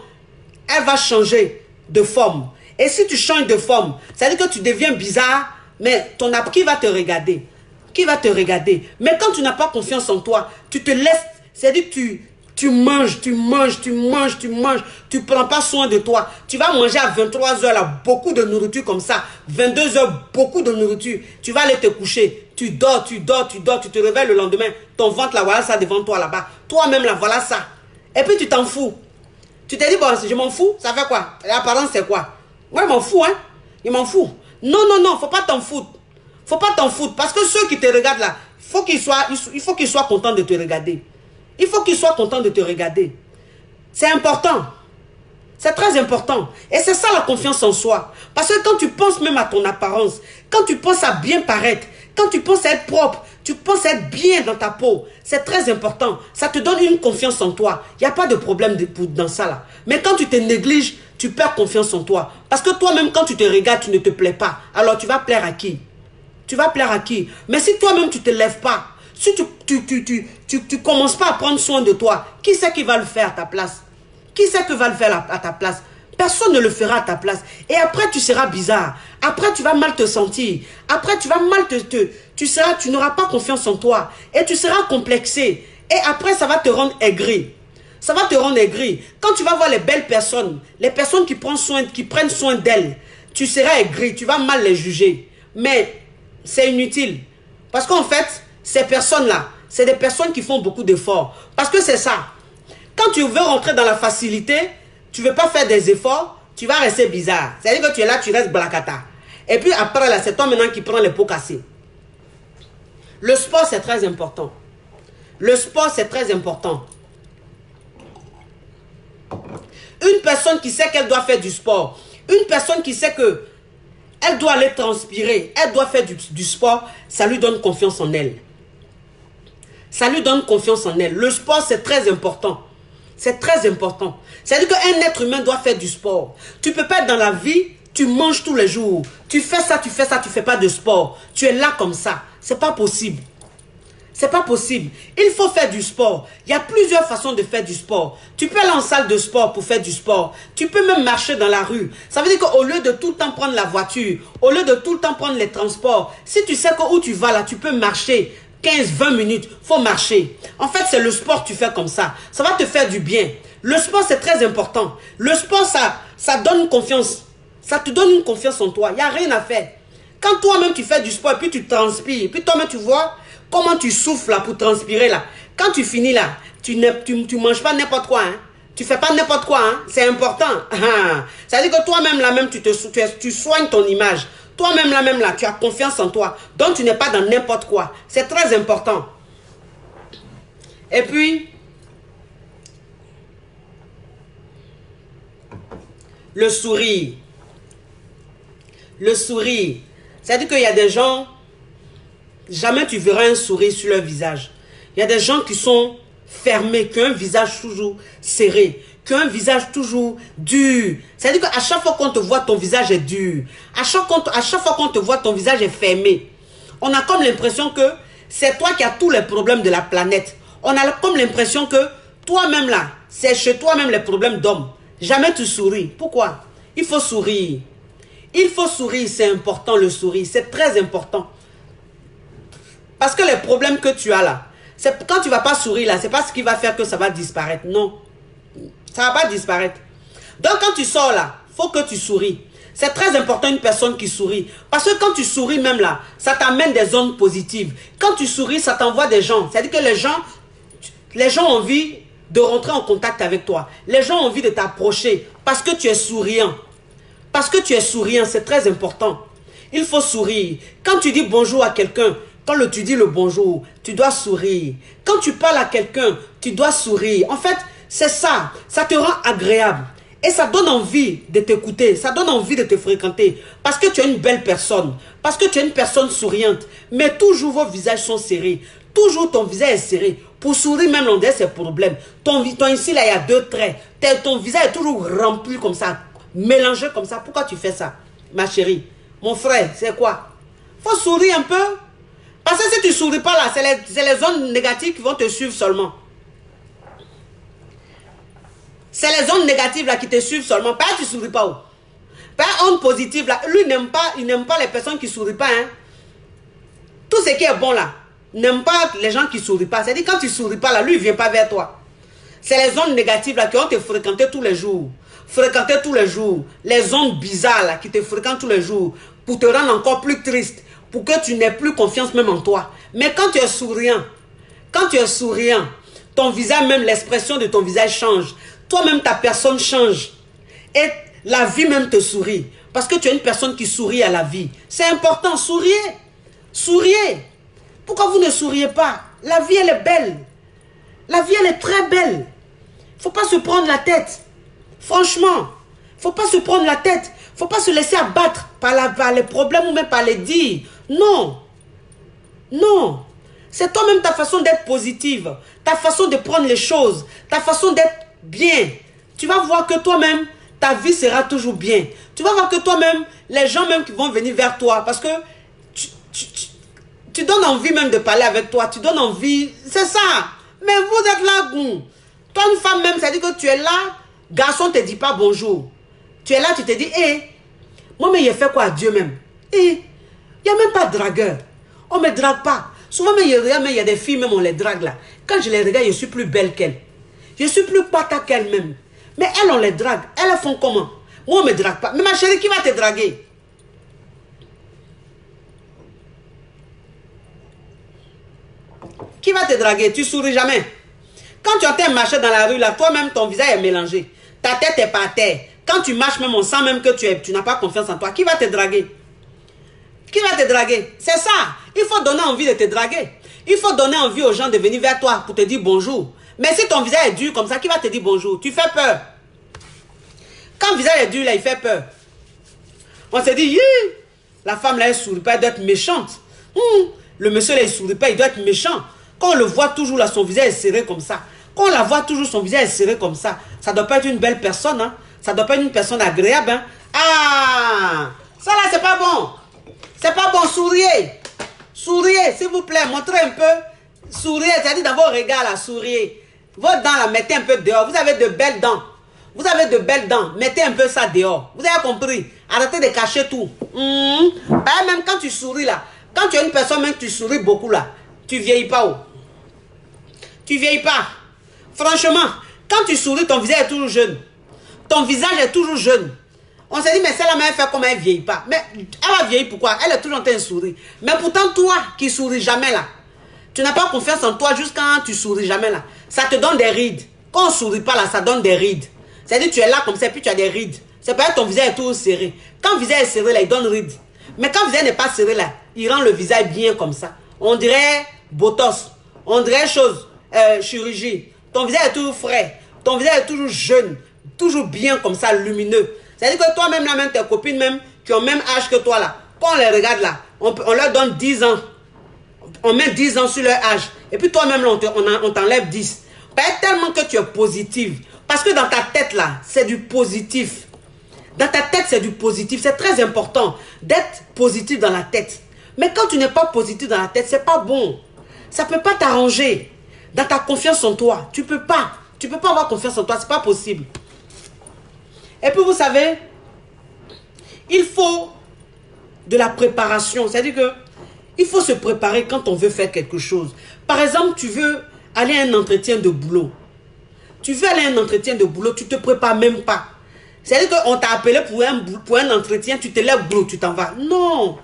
elle va changer de forme. Et si tu changes de forme, ça veut dire que tu deviens bizarre, mais qui va te regarder? Qui va te regarder? Mais quand tu n'as pas confiance en toi, tu te laisses, c'est-à-dire que tu manges, tu ne prends pas soin de toi. Tu vas manger à 23 h là, beaucoup de nourriture comme ça. 22 h, beaucoup de nourriture. Tu vas aller te coucher. Tu dors, tu te réveilles le lendemain. Ton ventre là, voilà ça devant toi là-bas. Toi-même là, voilà ça. Et puis tu t'en fous. Tu t'es dit, bon, je m'en fous, ça fait quoi? L'apparence c'est quoi? Moi, je m'en fous, hein. Je m'en fous. Non, faut pas t'en foutre. Faut pas t'en foutre. Parce que ceux qui te regardent là, il faut qu'ils soient contents de te regarder. Il faut qu'ils soient contents de te regarder. C'est important. C'est très important. Et c'est ça la confiance en soi. Parce que quand tu penses même à ton apparence, quand tu penses à bien paraître, quand tu penses à être propre, tu penses à être bien dans ta peau, c'est très important. Ça te donne une confiance en toi. Il n'y a pas de problème dans ça là. Mais quand tu te négliges, tu perds confiance en toi. Parce que toi-même, quand tu te regardes, tu ne te plais pas. Alors tu vas plaire à qui? Tu vas plaire à qui? Mais si toi-même, tu ne te lèves pas, si tu commences pas à prendre soin de toi, qui c'est qui va le faire à ta place? Qui c'est qui va le faire à ta place? Personne ne le fera à ta place. Et après, tu seras bizarre. Après, tu vas mal te sentir. Après, tu vas mal tu n'auras pas confiance en toi. Et tu seras complexé. Et après, ça va te rendre aigri. Ça va te rendre aigri. Quand tu vas voir les belles personnes, les personnes qui prennent soin d'elles, tu seras aigri. Tu vas mal les juger. Mais c'est inutile. Parce qu'en fait, ces personnes-là, c'est des personnes qui font beaucoup d'efforts. Parce que c'est ça. Quand tu veux rentrer dans la facilité, tu ne veux pas faire des efforts, tu vas rester bizarre. C'est-à-dire que tu es là, tu restes blacata. Et puis après, là, c'est toi maintenant qui prends les pots cassés. Le sport, c'est très important. Le sport, c'est très important. Une personne qui sait qu'elle doit faire du sport, une personne qui sait que elle doit aller transpirer, elle doit faire du sport, ça lui donne confiance en elle. Ça lui donne confiance en elle. Le sport, c'est très important. C'est très important. C'est-à-dire qu'un être humain doit faire du sport. Tu ne peux pas être dans la vie, tu manges tous les jours. Tu fais ça, tu ne fais pas de sport. Tu es là comme ça. C'est pas possible. C'est pas possible. Il faut faire du sport. Il y a plusieurs façons de faire du sport. Tu peux aller en salle de sport pour faire du sport. Tu peux même marcher dans la rue. Ça veut dire qu'au lieu de tout le temps prendre la voiture, au lieu de tout le temps prendre les transports, si tu sais où tu vas là, tu peux marcher 15-20 minutes. Faut marcher. En fait, c'est le sport que tu fais comme ça. Ça va te faire du bien. Le sport, c'est très important. Le sport, ça donne confiance. Ça te donne une confiance en toi. Il n'y a rien à faire. Quand toi-même tu fais du sport et puis tu transpires, puis toi-même tu vois comment tu souffles là pour transpirer là. Quand tu finis là, tu manges pas n'importe quoi. Hein. Tu fais pas n'importe quoi. Hein. C'est important. Ça veut dire que toi-même là même tu soignes ton image. Toi-même là, tu as confiance en toi. Donc tu n'es pas dans n'importe quoi. C'est très important. Et puis, le sourire. Le sourire. C'est-à-dire qu'il y a des gens, jamais tu verras un sourire sur leur visage. Il y a des gens qui sont fermé, qui ont un visage toujours serré, qui ont un visage toujours dur. C'est-à-dire qu'à chaque fois qu'on te voit, ton visage est dur. À chaque fois qu'on te voit, ton visage est fermé. On a comme l'impression que c'est toi qui as tous les problèmes de la planète. On a comme l'impression que toi-même là, c'est chez toi-même les problèmes d'homme. Jamais tu souris. Pourquoi? Il faut sourire. Il faut sourire, c'est important le sourire. C'est très important. Parce que les problèmes que tu as là, quand tu ne vas pas sourire là, c'est pas ce qui va faire que ça va disparaître. Non. Ça ne va pas disparaître. Donc quand tu sors là, il faut que tu souris. C'est très important une personne qui sourit. Parce que quand tu souris même là, ça t'amène des ondes positives. Quand tu souris, ça t'envoie des gens. C'est-à-dire que les gens ont envie de rentrer en contact avec toi. Les gens ont envie de t'approcher parce que tu es souriant. Parce que tu es souriant, c'est très important. Il faut sourire. Quand tu dis bonjour à quelqu'un, quand tu dis le bonjour, tu dois sourire. Quand tu parles à quelqu'un, tu dois sourire. En fait, c'est ça. Ça te rend agréable. Et ça donne envie de t'écouter. Ça donne envie de te fréquenter. Parce que tu es une belle personne. Parce que tu es une personne souriante. Mais toujours vos visages sont serrés. Toujours ton visage est serré. Pour sourire, même l'on a ses problèmes. Ton ici, là, il y a 2 traits. Ton visage est toujours rempli comme ça. Mélangé comme ça. Pourquoi tu fais ça, ma chérie? Mon frère, c'est quoi? Faut sourire un peu. Parce que si tu ne souris pas là, c'est les zones négatives qui vont te suivre seulement. C'est les zones négatives là qui te suivent seulement. Pas tu ne souris pas. Où? Pas onde positive là. Lui, il n'aime pas les personnes qui ne sourient pas. Hein. Tout ce qui est bon là, n'aime pas les gens qui ne sourient pas. C'est-à-dire quand tu ne souris pas là, lui, il ne vient pas vers toi. C'est les zones négatives là qui vont te fréquenter tous les jours. Fréquenter tous les jours. Les ondes bizarres là qui te fréquentent tous les jours. Pour te rendre encore plus triste. Pour que tu n'aies plus confiance même en toi. Mais quand tu es souriant, ton visage, même l'expression de ton visage change. Toi-même, ta personne change. Et la vie même te sourit. Parce que tu es une personne qui sourit à la vie. C'est important, souriez. Souriez. Pourquoi vous ne souriez pas? La vie, elle est belle. La vie, elle est très belle. Il ne faut pas se prendre la tête. Franchement, il ne faut pas se prendre la tête. Il ne faut pas se laisser abattre par les problèmes ou même par les dires. Non. Non. C'est toi-même ta façon d'être positive. Ta façon de prendre les choses. Ta façon d'être bien. Tu vas voir que toi-même, ta vie sera toujours bien. Tu vas voir que toi-même, les gens même qui vont venir vers toi, parce que tu donnes envie même de parler avec toi. Tu donnes envie. C'est ça. Mais vous êtes là, toi une femme même, ça dit que tu es là, garçon ne te dit pas bonjour. Tu es là, tu te dis, moi mais il fait quoi à Dieu même? Il n'y a même pas de dragueur. On ne me drague pas. Souvent, il y a des filles, même on les drague là. Quand je les regarde, je suis plus belle qu'elles. Je suis plus pata qu'elles même. Mais elles, on les drague. Elles font comment? Moi, on ne me drague pas. Mais ma chérie, qui va te draguer? Qui va te draguer? Tu souris jamais. Quand tu entends marcher dans la rue, là, toi-même, ton visage est mélangé. Ta tête est par terre. Quand tu marches, même on sent même que tu n'as pas confiance en toi. Qui va te draguer? Qui va te draguer? C'est ça. Il faut donner envie de te draguer. Il faut donner envie aux gens de venir vers toi pour te dire bonjour. Mais si ton visage est dur comme ça, qui va te dire bonjour? Tu fais peur. Quand le visage est dur, là, il fait peur. On se dit, la femme là, elle ne sourit pas, elle doit être méchante. Le monsieur là, il ne sourit pas, il doit être méchant. Quand on le voit toujours là, son visage est serré comme ça. Quand on la voit toujours, son visage est serré comme ça. Ça ne doit pas être une belle personne. Hein? Ça ne doit pas être une personne agréable. Hein? Ah, ça là, c'est pas bon. C'est pas bon, souriez. Souriez, s'il vous plaît, montrez un peu. Souriez, c'est-à-dire dans vos regards là, souriez. Vos dents là, mettez un peu dehors. Vous avez de belles dents. Vous avez de belles dents. Mettez un peu ça dehors. Vous avez compris? Arrêtez de cacher tout. Même quand tu souris là, quand tu es une personne, même tu souris beaucoup là, tu vieillis pas. Oh. Tu vieillis pas. Franchement, quand tu souris, ton visage est toujours jeune. Ton visage est toujours jeune. On s'est dit, mais celle-là, elle fait comme elle ne vieillit pas. Mais elle va vieillir pourquoi? Elle est toujours en train de sourire. Mais pourtant, toi qui souris jamais là, tu n'as pas confiance en toi juste quand tu souris jamais là. Ça te donne des rides. Quand on ne sourit pas là, ça donne des rides. C'est-à-dire tu es là comme ça, puis tu as des rides. C'est pas ton visage est toujours serré. Quand le visage est serré là, il donne rides. Mais quand le visage n'est pas serré là, il rend le visage bien comme ça. On dirait botox. On dirait chirurgie. Ton visage est toujours frais. Ton visage est toujours jeune. Toujours bien comme ça, lumineux. C'est-à-dire que toi-même, là, même tes copines même, qui ont le même âge que toi là, quand on les regarde là, on leur donne 10 ans. On met 10 ans sur leur âge. Et puis toi-même, on t'enlève 10. Peut-être tellement que tu es positive. Parce que dans ta tête là, c'est du positif. Dans ta tête, c'est du positif. C'est très important d'être positif dans la tête. Mais quand tu n'es pas positif dans la tête, c'est pas bon. Ça ne peut pas t'arranger. Dans ta confiance en toi, tu peux pas. Tu peux pas avoir confiance en toi, c'est pas possible. Et puis vous savez, il faut de la préparation. C'est-à-dire que il faut se préparer quand on veut faire quelque chose. Par exemple, tu veux aller à un entretien de boulot. Tu veux aller à un entretien de boulot, tu ne te prépares même pas. C'est-à-dire qu'on t'a appelé pour un entretien, tu te lèves, boulot, tu t'en vas. Non,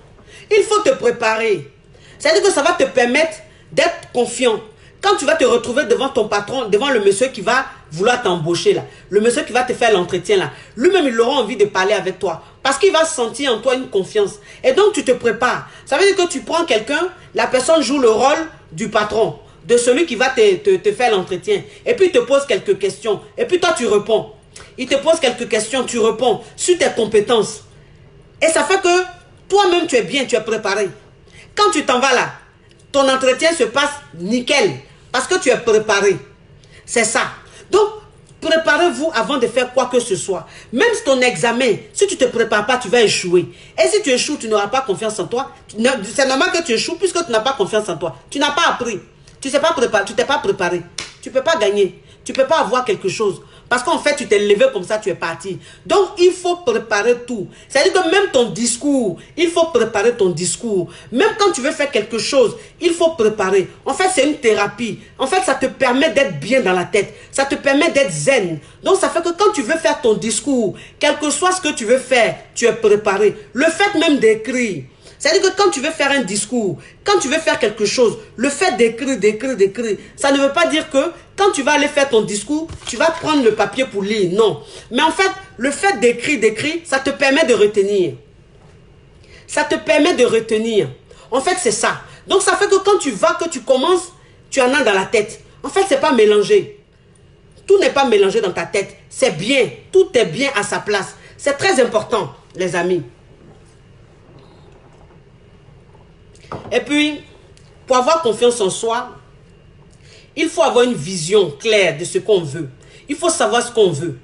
il faut te préparer. C'est-à-dire que ça va te permettre d'être confiant. Quand tu vas te retrouver devant ton patron, devant le monsieur qui va vouloir t'embaucher là, le monsieur qui va te faire l'entretien là, lui-même il aura envie de parler avec toi. Parce qu'il va sentir en toi une confiance. Et donc tu te prépares. Ça veut dire que tu prends quelqu'un, la personne joue le rôle du patron, de celui qui va te faire l'entretien. Et puis il te pose quelques questions. Et puis toi tu réponds. Il te pose quelques questions, tu réponds sur tes compétences. Et ça fait que toi-même tu es bien, tu es préparé. Quand tu t'en vas là, ton entretien se passe nickel. Parce que tu es préparé. C'est ça. Donc, préparez-vous avant de faire quoi que ce soit. Même si ton examen, si tu ne te prépares pas, tu vas échouer. Et si tu échoues, tu n'auras pas confiance en toi. C'est normal que tu échoues puisque tu n'as pas confiance en toi. Tu n'as pas appris. Tu ne sais pas préparer. Tu t'es pas préparé. Tu ne peux pas gagner. Tu ne peux pas avoir quelque chose. Parce qu'en fait, tu t'es levé comme ça, tu es parti. Donc, il faut préparer tout. C'est-à-dire que même ton discours, il faut préparer ton discours. Même quand tu veux faire quelque chose, il faut préparer. En fait, c'est une thérapie. En fait, ça te permet d'être bien dans la tête. Ça te permet d'être zen. Donc, ça fait que quand tu veux faire ton discours, quel que soit ce que tu veux faire, tu es préparé. Le fait même d'écrire. C'est-à-dire que quand tu veux faire un discours, quand tu veux faire quelque chose, le fait d'écrire, ça ne veut pas dire que quand tu vas aller faire ton discours, tu vas prendre le papier pour lire. Non. Mais en fait, le fait d'écrire, ça te permet de retenir. Ça te permet de retenir. En fait, c'est ça. Donc, ça fait que quand tu vas, que tu commences, tu en as dans la tête. En fait, c'est pas mélangé. Tout n'est pas mélangé dans ta tête. C'est bien. Tout est bien à sa place. C'est très important, les amis. Et puis, pour avoir confiance en soi, il faut avoir une vision claire de ce qu'on veut. Il faut savoir ce qu'on veut.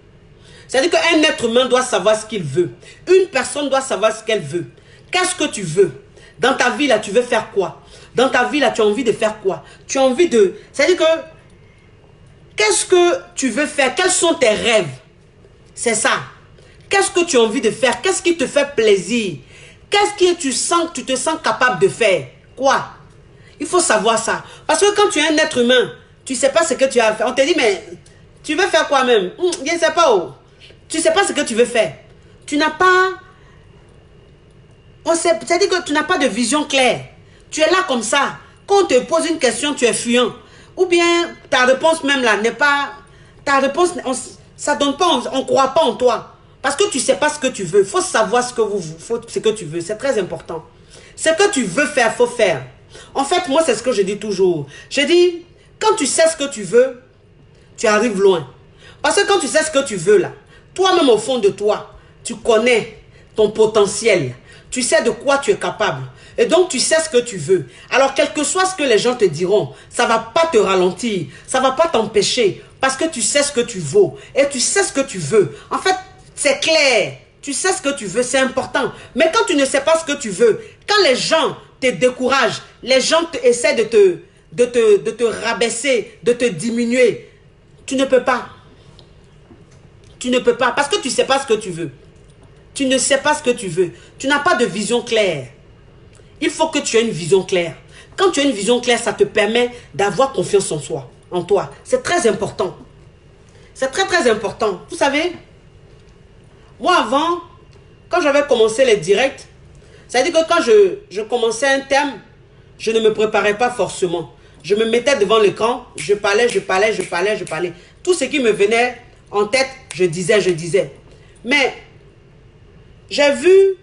C'est-à-dire qu'un être humain doit savoir ce qu'il veut. Une personne doit savoir ce qu'elle veut. Qu'est-ce que tu veux? Dans ta vie, là, tu veux faire quoi? Dans ta vie, là, tu as envie de faire quoi? Tu as envie de... C'est-à-dire que... Qu'est-ce que tu veux faire? Quels sont tes rêves? C'est ça. Qu'est-ce que tu as envie de faire? Qu'est-ce qui te fait plaisir? Qu'est-ce que tu te sens capable de faire? Quoi? Il faut savoir ça. Parce que quand tu es un être humain, tu ne sais pas ce que tu as à faire. On te dit, mais tu veux faire quoi même? Je ne sais pas où. Tu ne sais pas ce que tu veux faire. Tu n'as pas... C'est-à-dire que tu n'as pas de vision claire. Tu es là comme ça. Quand on te pose une question, tu es fuyant. Ou bien ta réponse même là n'est pas... Ta réponse, ça donne pas... On ne croit pas en toi. Parce que tu ne sais pas ce que tu veux. Il faut savoir ce que tu veux. C'est très important. Ce que tu veux faire, il faut faire. En fait, moi, c'est ce que je dis toujours. Je dis, quand tu sais ce que tu veux, tu arrives loin. Parce que quand tu sais ce que tu veux, là, toi-même au fond de toi, tu connais ton potentiel. Tu sais de quoi tu es capable. Et donc, tu sais ce que tu veux. Alors, quel que soit ce que les gens te diront, ça ne va pas te ralentir. Ça ne va pas t'empêcher. Parce que tu sais ce que tu vaux. Et tu sais ce que tu veux. En fait, c'est clair. Tu sais ce que tu veux, c'est important. Mais quand tu ne sais pas ce que tu veux, quand les gens te découragent, les gens essaient de te rabaisser, de te diminuer, tu ne peux pas. Tu ne peux pas parce que tu ne sais pas ce que tu veux. Tu ne sais pas ce que tu veux. Tu n'as pas de vision claire. Il faut que tu aies une vision claire. Quand tu as une vision claire, ça te permet d'avoir confiance en soi, en toi. C'est très important. C'est très très important. Vous savez, moi avant, quand j'avais commencé les directs, c'est-à-dire que quand je commençais un thème, je ne me préparais pas forcément. Je me mettais devant l'écran, je parlais. Tout ce qui me venait en tête, je disais. Mais j'ai vu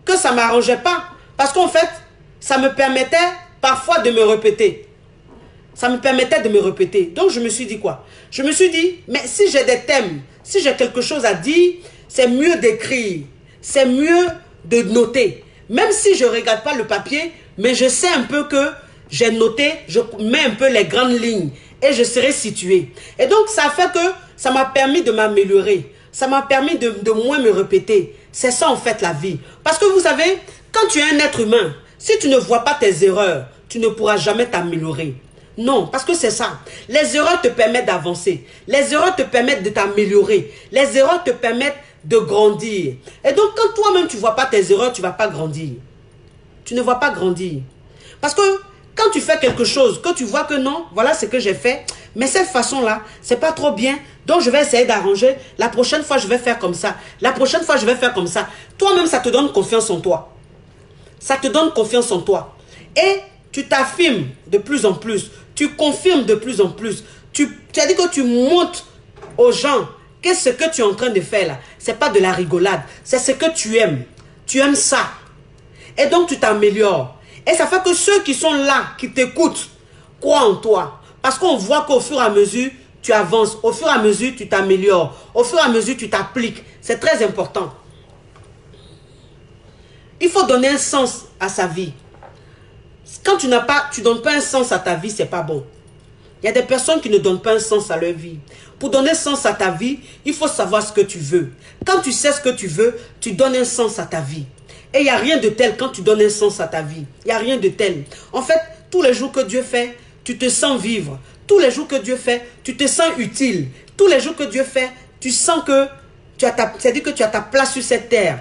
que ça ne m'arrangeait pas. Parce qu'en fait, ça me permettait parfois de me répéter. Ça me permettait de me répéter. Donc je me suis dit quoi? Je me suis dit, mais si j'ai des thèmes, si j'ai quelque chose à dire, c'est mieux d'écrire. C'est mieux de noter. Même si je ne regarde pas le papier, mais je sais un peu que j'ai noté, je mets un peu les grandes lignes. et je serai situé. Et donc, ça fait que ça m'a permis de m'améliorer. Ça m'a permis de moins me répéter. C'est ça, en fait, la vie. Parce que vous savez, quand tu es un être humain, si tu ne vois pas tes erreurs, tu ne pourras jamais t'améliorer. Non, parce que c'est ça. Les erreurs te permettent d'avancer. Les erreurs te permettent de t'améliorer. Les erreurs te permettent de grandir. Et donc, quand toi-même, tu ne vois pas tes erreurs, tu ne vas pas grandir. Tu ne vas pas grandir. Parce que quand tu fais quelque chose, que tu vois que non, voilà ce que j'ai fait, mais cette façon-là, c'est pas trop bien, donc je vais essayer d'arranger. La prochaine fois, je vais faire comme ça. La prochaine fois, je vais faire comme ça. Toi-même, ça te donne confiance en toi. Ça te donne confiance en toi. Et tu t'affirmes de plus en plus. Tu confirmes de plus en plus. Tu as dit que tu montres aux gens que ce que tu es en train de faire là, ce n'est pas de la rigolade. C'est ce que tu aimes. Tu aimes ça. Et donc, tu t'améliores. Et ça fait que ceux qui sont là, qui t'écoutent, croient en toi. Parce qu'on voit qu'au fur et à mesure, tu avances. Au fur et à mesure, tu t'améliores. Au fur et à mesure, tu t'appliques. C'est très important. Il faut donner un sens à sa vie. Quand tu ne donnes pas un sens à ta vie, ce n'est pas bon. Il y a des personnes qui ne donnent pas un sens à leur vie. Pour donner sens à ta vie, il faut savoir ce que tu veux. Quand tu sais ce que tu veux, tu donnes un sens à ta vie. Et il n'y a rien de tel quand tu donnes un sens à ta vie. Il n'y a rien de tel. En fait, tous les jours que Dieu fait, tu te sens vivre. Tous les jours que Dieu fait, tu te sens utile. Tous les jours que Dieu fait, tu sens que c'est-à-dire que tu as ta place sur cette terre.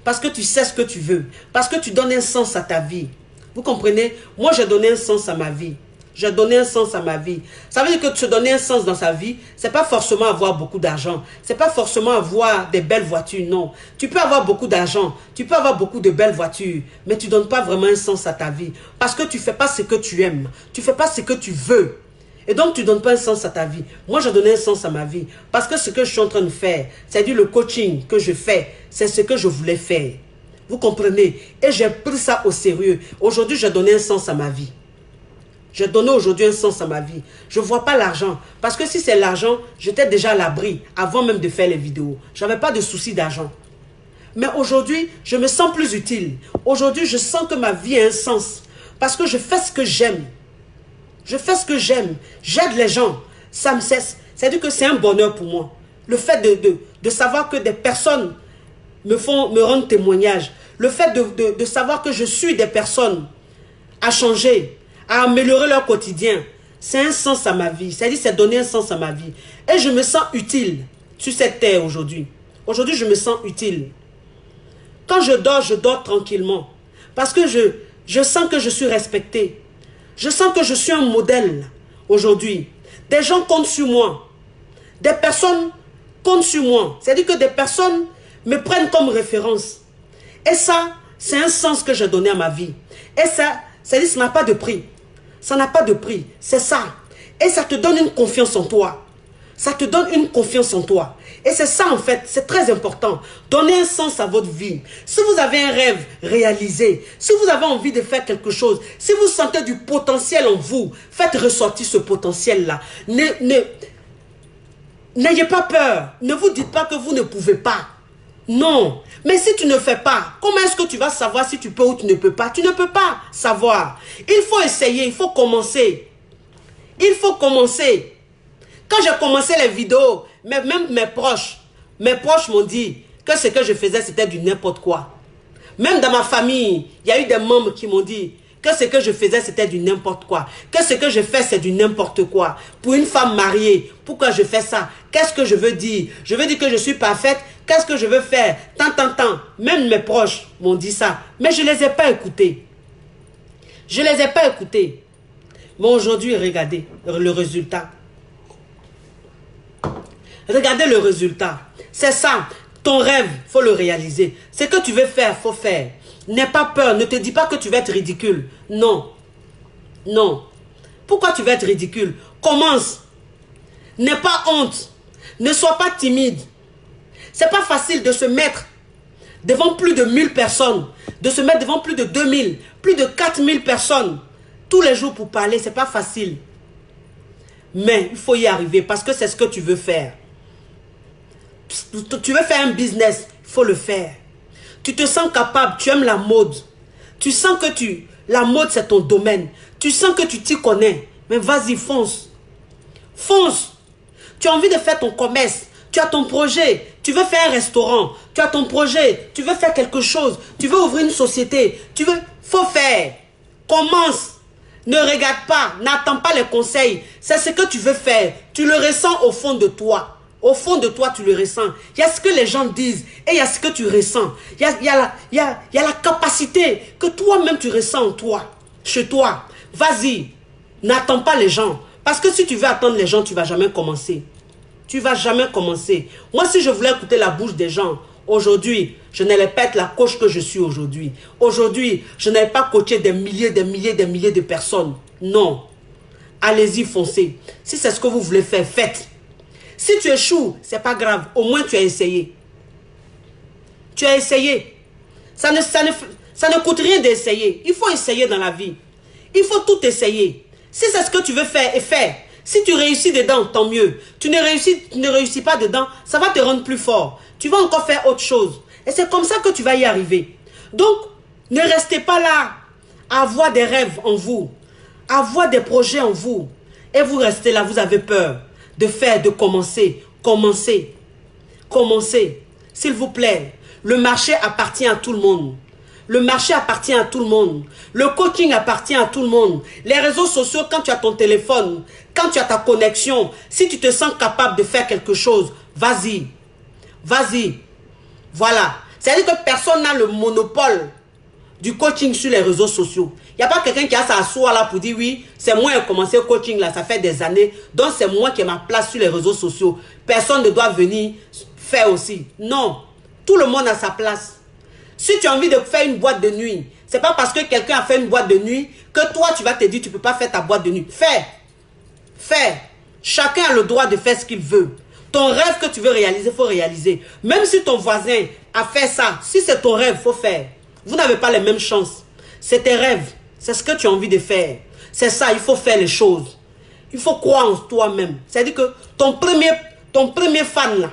Parce que tu sais ce que tu veux. Parce que tu donnes un sens à ta vie. Vous comprenez? Moi, j'ai donné un sens à ma vie. J'ai donné un sens à ma vie. Ça veut dire que se donner un sens dans sa vie, ce n'est pas forcément avoir beaucoup d'argent. Ce n'est pas forcément avoir des belles voitures, non. Tu peux avoir beaucoup d'argent, tu peux avoir beaucoup de belles voitures, mais tu ne donnes pas vraiment un sens à ta vie. Parce que tu ne fais pas ce que tu aimes. Tu ne fais pas ce que tu veux. Et donc, tu ne donnes pas un sens à ta vie. Moi, j'ai donné un sens à ma vie. Parce que ce que je suis en train de faire, c'est-à-dire le coaching que je fais, c'est ce que je voulais faire. Vous comprenez? Et j'ai pris ça au sérieux. Aujourd'hui, j'ai donné un sens à ma vie. J'ai donné aujourd'hui un sens à ma vie. Je ne vois pas l'argent. Parce que si c'est l'argent, j'étais déjà à l'abri avant même de faire les vidéos. Je n'avais pas de souci d'argent. Mais aujourd'hui, je me sens plus utile. Aujourd'hui, je sens que ma vie a un sens. Parce que je fais ce que j'aime. Je fais ce que j'aime. J'aide les gens. Ça me cesse. C'est-à-dire que c'est un bonheur pour moi. Le fait de savoir que des personnes me rendent témoignage. Le fait de savoir que je suis des personnes à changer, à améliorer leur quotidien, c'est un sens à ma vie. C'est-à-dire, c'est donner un sens à ma vie. Et je me sens utile sur cette terre aujourd'hui. Aujourd'hui, je me sens utile. Quand je dors tranquillement. Parce que je sens que je suis respectée. Je sens que je suis un modèle aujourd'hui. Des gens comptent sur moi. Des personnes comptent sur moi. C'est-à-dire que des personnes me prennent comme référence. Et ça, c'est un sens que j'ai donné à ma vie. Et ça, c'est-à-dire, ça n'a pas de prix. Ça n'a pas de prix. C'est ça. Et ça te donne une confiance en toi. Ça te donne une confiance en toi. Et c'est ça, en fait, c'est très important. Donnez un sens à votre vie. Si vous avez un rêve réalisé, si vous avez envie de faire quelque chose, si vous sentez du potentiel en vous, faites ressortir ce potentiel-là. N'ayez pas peur. Ne vous dites pas que vous ne pouvez pas. Non. Mais si tu ne fais pas, comment est-ce que tu vas savoir si tu peux ou tu ne peux pas? Tu ne peux pas savoir. Il faut essayer, il faut commencer. Il faut commencer. Quand j'ai commencé les vidéos, même mes proches m'ont dit que ce que je faisais, c'était du n'importe quoi. Même dans ma famille, il y a eu des membres qui m'ont dit que ce que je faisais, c'était du n'importe quoi. Que ce que je fais, c'est du n'importe quoi. Pour une femme mariée, pourquoi je fais ça? Qu'est-ce que je veux dire? Je veux dire que je suis parfaite. Qu'est-ce que je veux faire? Tant. Même mes proches m'ont dit ça. Mais je ne les ai pas écoutés. Je ne les ai pas écoutés. Mais aujourd'hui, regardez le résultat. Regardez le résultat. C'est ça. Ton rêve, il faut le réaliser. Ce que tu veux faire, il faut faire. N'aie pas peur. Ne te dis pas que tu vas être ridicule. Non. Non. Pourquoi tu vas être ridicule? Commence. N'aie pas honte. Ne sois pas timide. C'est pas facile de se mettre devant plus de 1000 personnes. De se mettre devant plus de 2000. Plus de 4000 personnes. Tous les jours pour parler, c'est pas facile. Mais il faut y arriver parce que c'est ce que tu veux faire. Tu veux faire un business, il faut le faire. Tu te sens capable, tu aimes la mode. Tu sens que la mode c'est ton domaine. Tu sens que tu t'y connais. Mais vas-y, fonce. Fonce. Tu as envie de faire ton commerce. Tu as ton projet. Tu veux faire un restaurant. Tu as ton projet. Tu veux faire quelque chose. Tu veux ouvrir une société. Faut faire. Commence. Ne regarde pas. N'attends pas les conseils. C'est ce que tu veux faire. Tu le ressens au fond de toi. Au fond de toi, tu le ressens. Il y a ce que les gens disent et il y a ce que tu ressens. Il y a la capacité que toi-même tu ressens en toi, chez toi. Vas-y, n'attends pas les gens. Parce que si tu veux attendre les gens, tu ne vas jamais commencer. Tu ne vas jamais commencer. Moi, si je voulais écouter la bouche des gens, aujourd'hui, je n'allais pas être la coach que je suis aujourd'hui. Aujourd'hui, je n'allais pas coacher des milliers de personnes. Non. Allez-y, foncez. Si c'est ce que vous voulez faire, faites. Si tu échoues, ce n'est pas grave. Au moins, tu as essayé. Tu as essayé. Ça ne coûte rien d'essayer. Il faut essayer dans la vie. Il faut tout essayer. Si c'est ce que tu veux faire, et faire. Si tu réussis dedans, tant mieux. Tu ne réussis pas dedans, ça va te rendre plus fort. Tu vas encore faire autre chose. Et c'est comme ça que tu vas y arriver. Donc, ne restez pas là à avoir des rêves en vous, à avoir des projets en vous. Et vous restez là, vous avez peur de faire, de commencer. Commencez. Commencez. S'il vous plaît. Le marché appartient à tout le monde. Le marché appartient à tout le monde. Le coaching appartient à tout le monde. Les réseaux sociaux, quand tu as ton téléphone, quand tu as ta connexion, si tu te sens capable de faire quelque chose, vas-y. Vas-y. Voilà. C'est-à-dire que personne n'a le monopole du coaching sur les réseaux sociaux. Il n'y a pas quelqu'un qui a sa asseoir là pour dire oui, c'est moi qui ai commencé le coaching là, ça fait des années. Donc c'est moi qui ai ma place sur les réseaux sociaux. Personne ne doit venir faire aussi. Non. Tout le monde a sa place. Si tu as envie de faire une boîte de nuit, c'est pas parce que quelqu'un a fait une boîte de nuit que toi tu vas te dire tu ne peux pas faire ta boîte de nuit. Fais. Fais. Chacun a le droit de faire ce qu'il veut. Ton rêve que tu veux réaliser, il faut réaliser. Même si ton voisin a fait ça, si c'est ton rêve, il faut faire. Vous n'avez pas les mêmes chances. C'est tes rêves. C'est ce que tu as envie de faire. C'est ça, il faut faire les choses. Il faut croire en toi-même. C'est-à-dire que ton premier fan, là,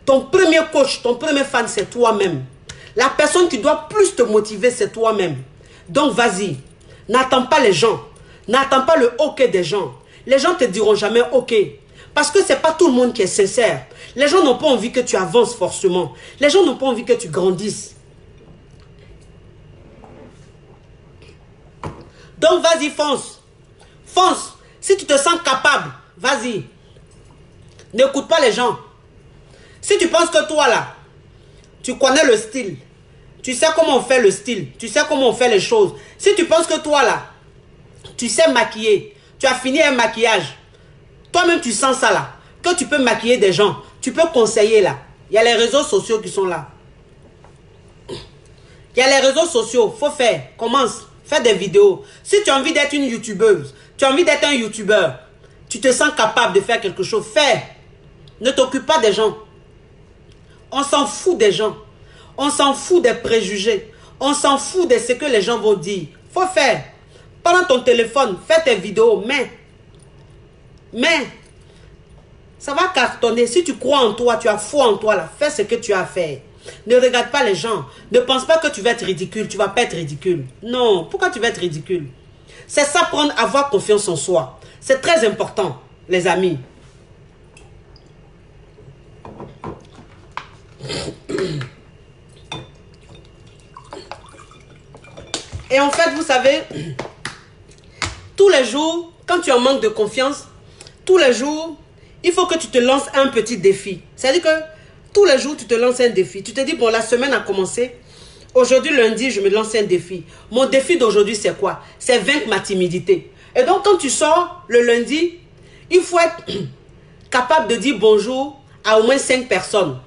ton premier coach, ton premier fan, c'est toi-même. La personne qui doit plus te motiver, c'est toi-même. Donc, vas-y. N'attends pas les gens. N'attends pas le OK des gens. Les gens ne te diront jamais OK. Parce que ce n'est pas tout le monde qui est sincère. Les gens n'ont pas envie que tu avances forcément. Les gens n'ont pas envie que tu grandisses. Donc, vas-y, fonce. Fonce. Si tu te sens capable, vas-y. N'écoute pas les gens. Si tu penses que toi, là, tu connais le style, tu sais comment on fait le style, tu sais comment on fait les choses. Si tu penses que toi, là, tu sais maquiller, tu as fini un maquillage, toi-même, tu sens ça, là, que tu peux maquiller des gens, tu peux conseiller, là. Il y a les réseaux sociaux qui sont là. Il y a les réseaux sociaux, faut faire. Commence. Fais des vidéos. Si tu as envie d'être une youtubeuse, tu as envie d'être un youtubeur, tu te sens capable de faire quelque chose, fais. Ne t'occupe pas des gens. On s'en fout des gens. On s'en fout des préjugés. On s'en fout de ce que les gens vont dire. Faut faire. Prends ton téléphone, fais tes vidéos, mais ça va cartonner. Si tu crois en toi, tu as foi en toi, là, fais ce que tu as à faire. Ne regarde pas les gens. Ne pense pas que tu vas être ridicule. Tu ne vas pas être ridicule. Non. Pourquoi tu vas être ridicule? C'est ça, avoir confiance en soi. C'est très important, les amis. Et en fait, vous savez, tous les jours, quand tu en manques de confiance, tous les jours, il faut que tu te lances un petit défi. C'est-à-dire que tous les jours, tu te lances un défi. Tu te dis, bon, la semaine a commencé. Aujourd'hui, lundi, je me lance un défi. Mon défi d'aujourd'hui, c'est quoi? C'est vaincre ma timidité. Et donc, quand tu sors le lundi, il faut être capable de dire bonjour à au moins 5 personnes.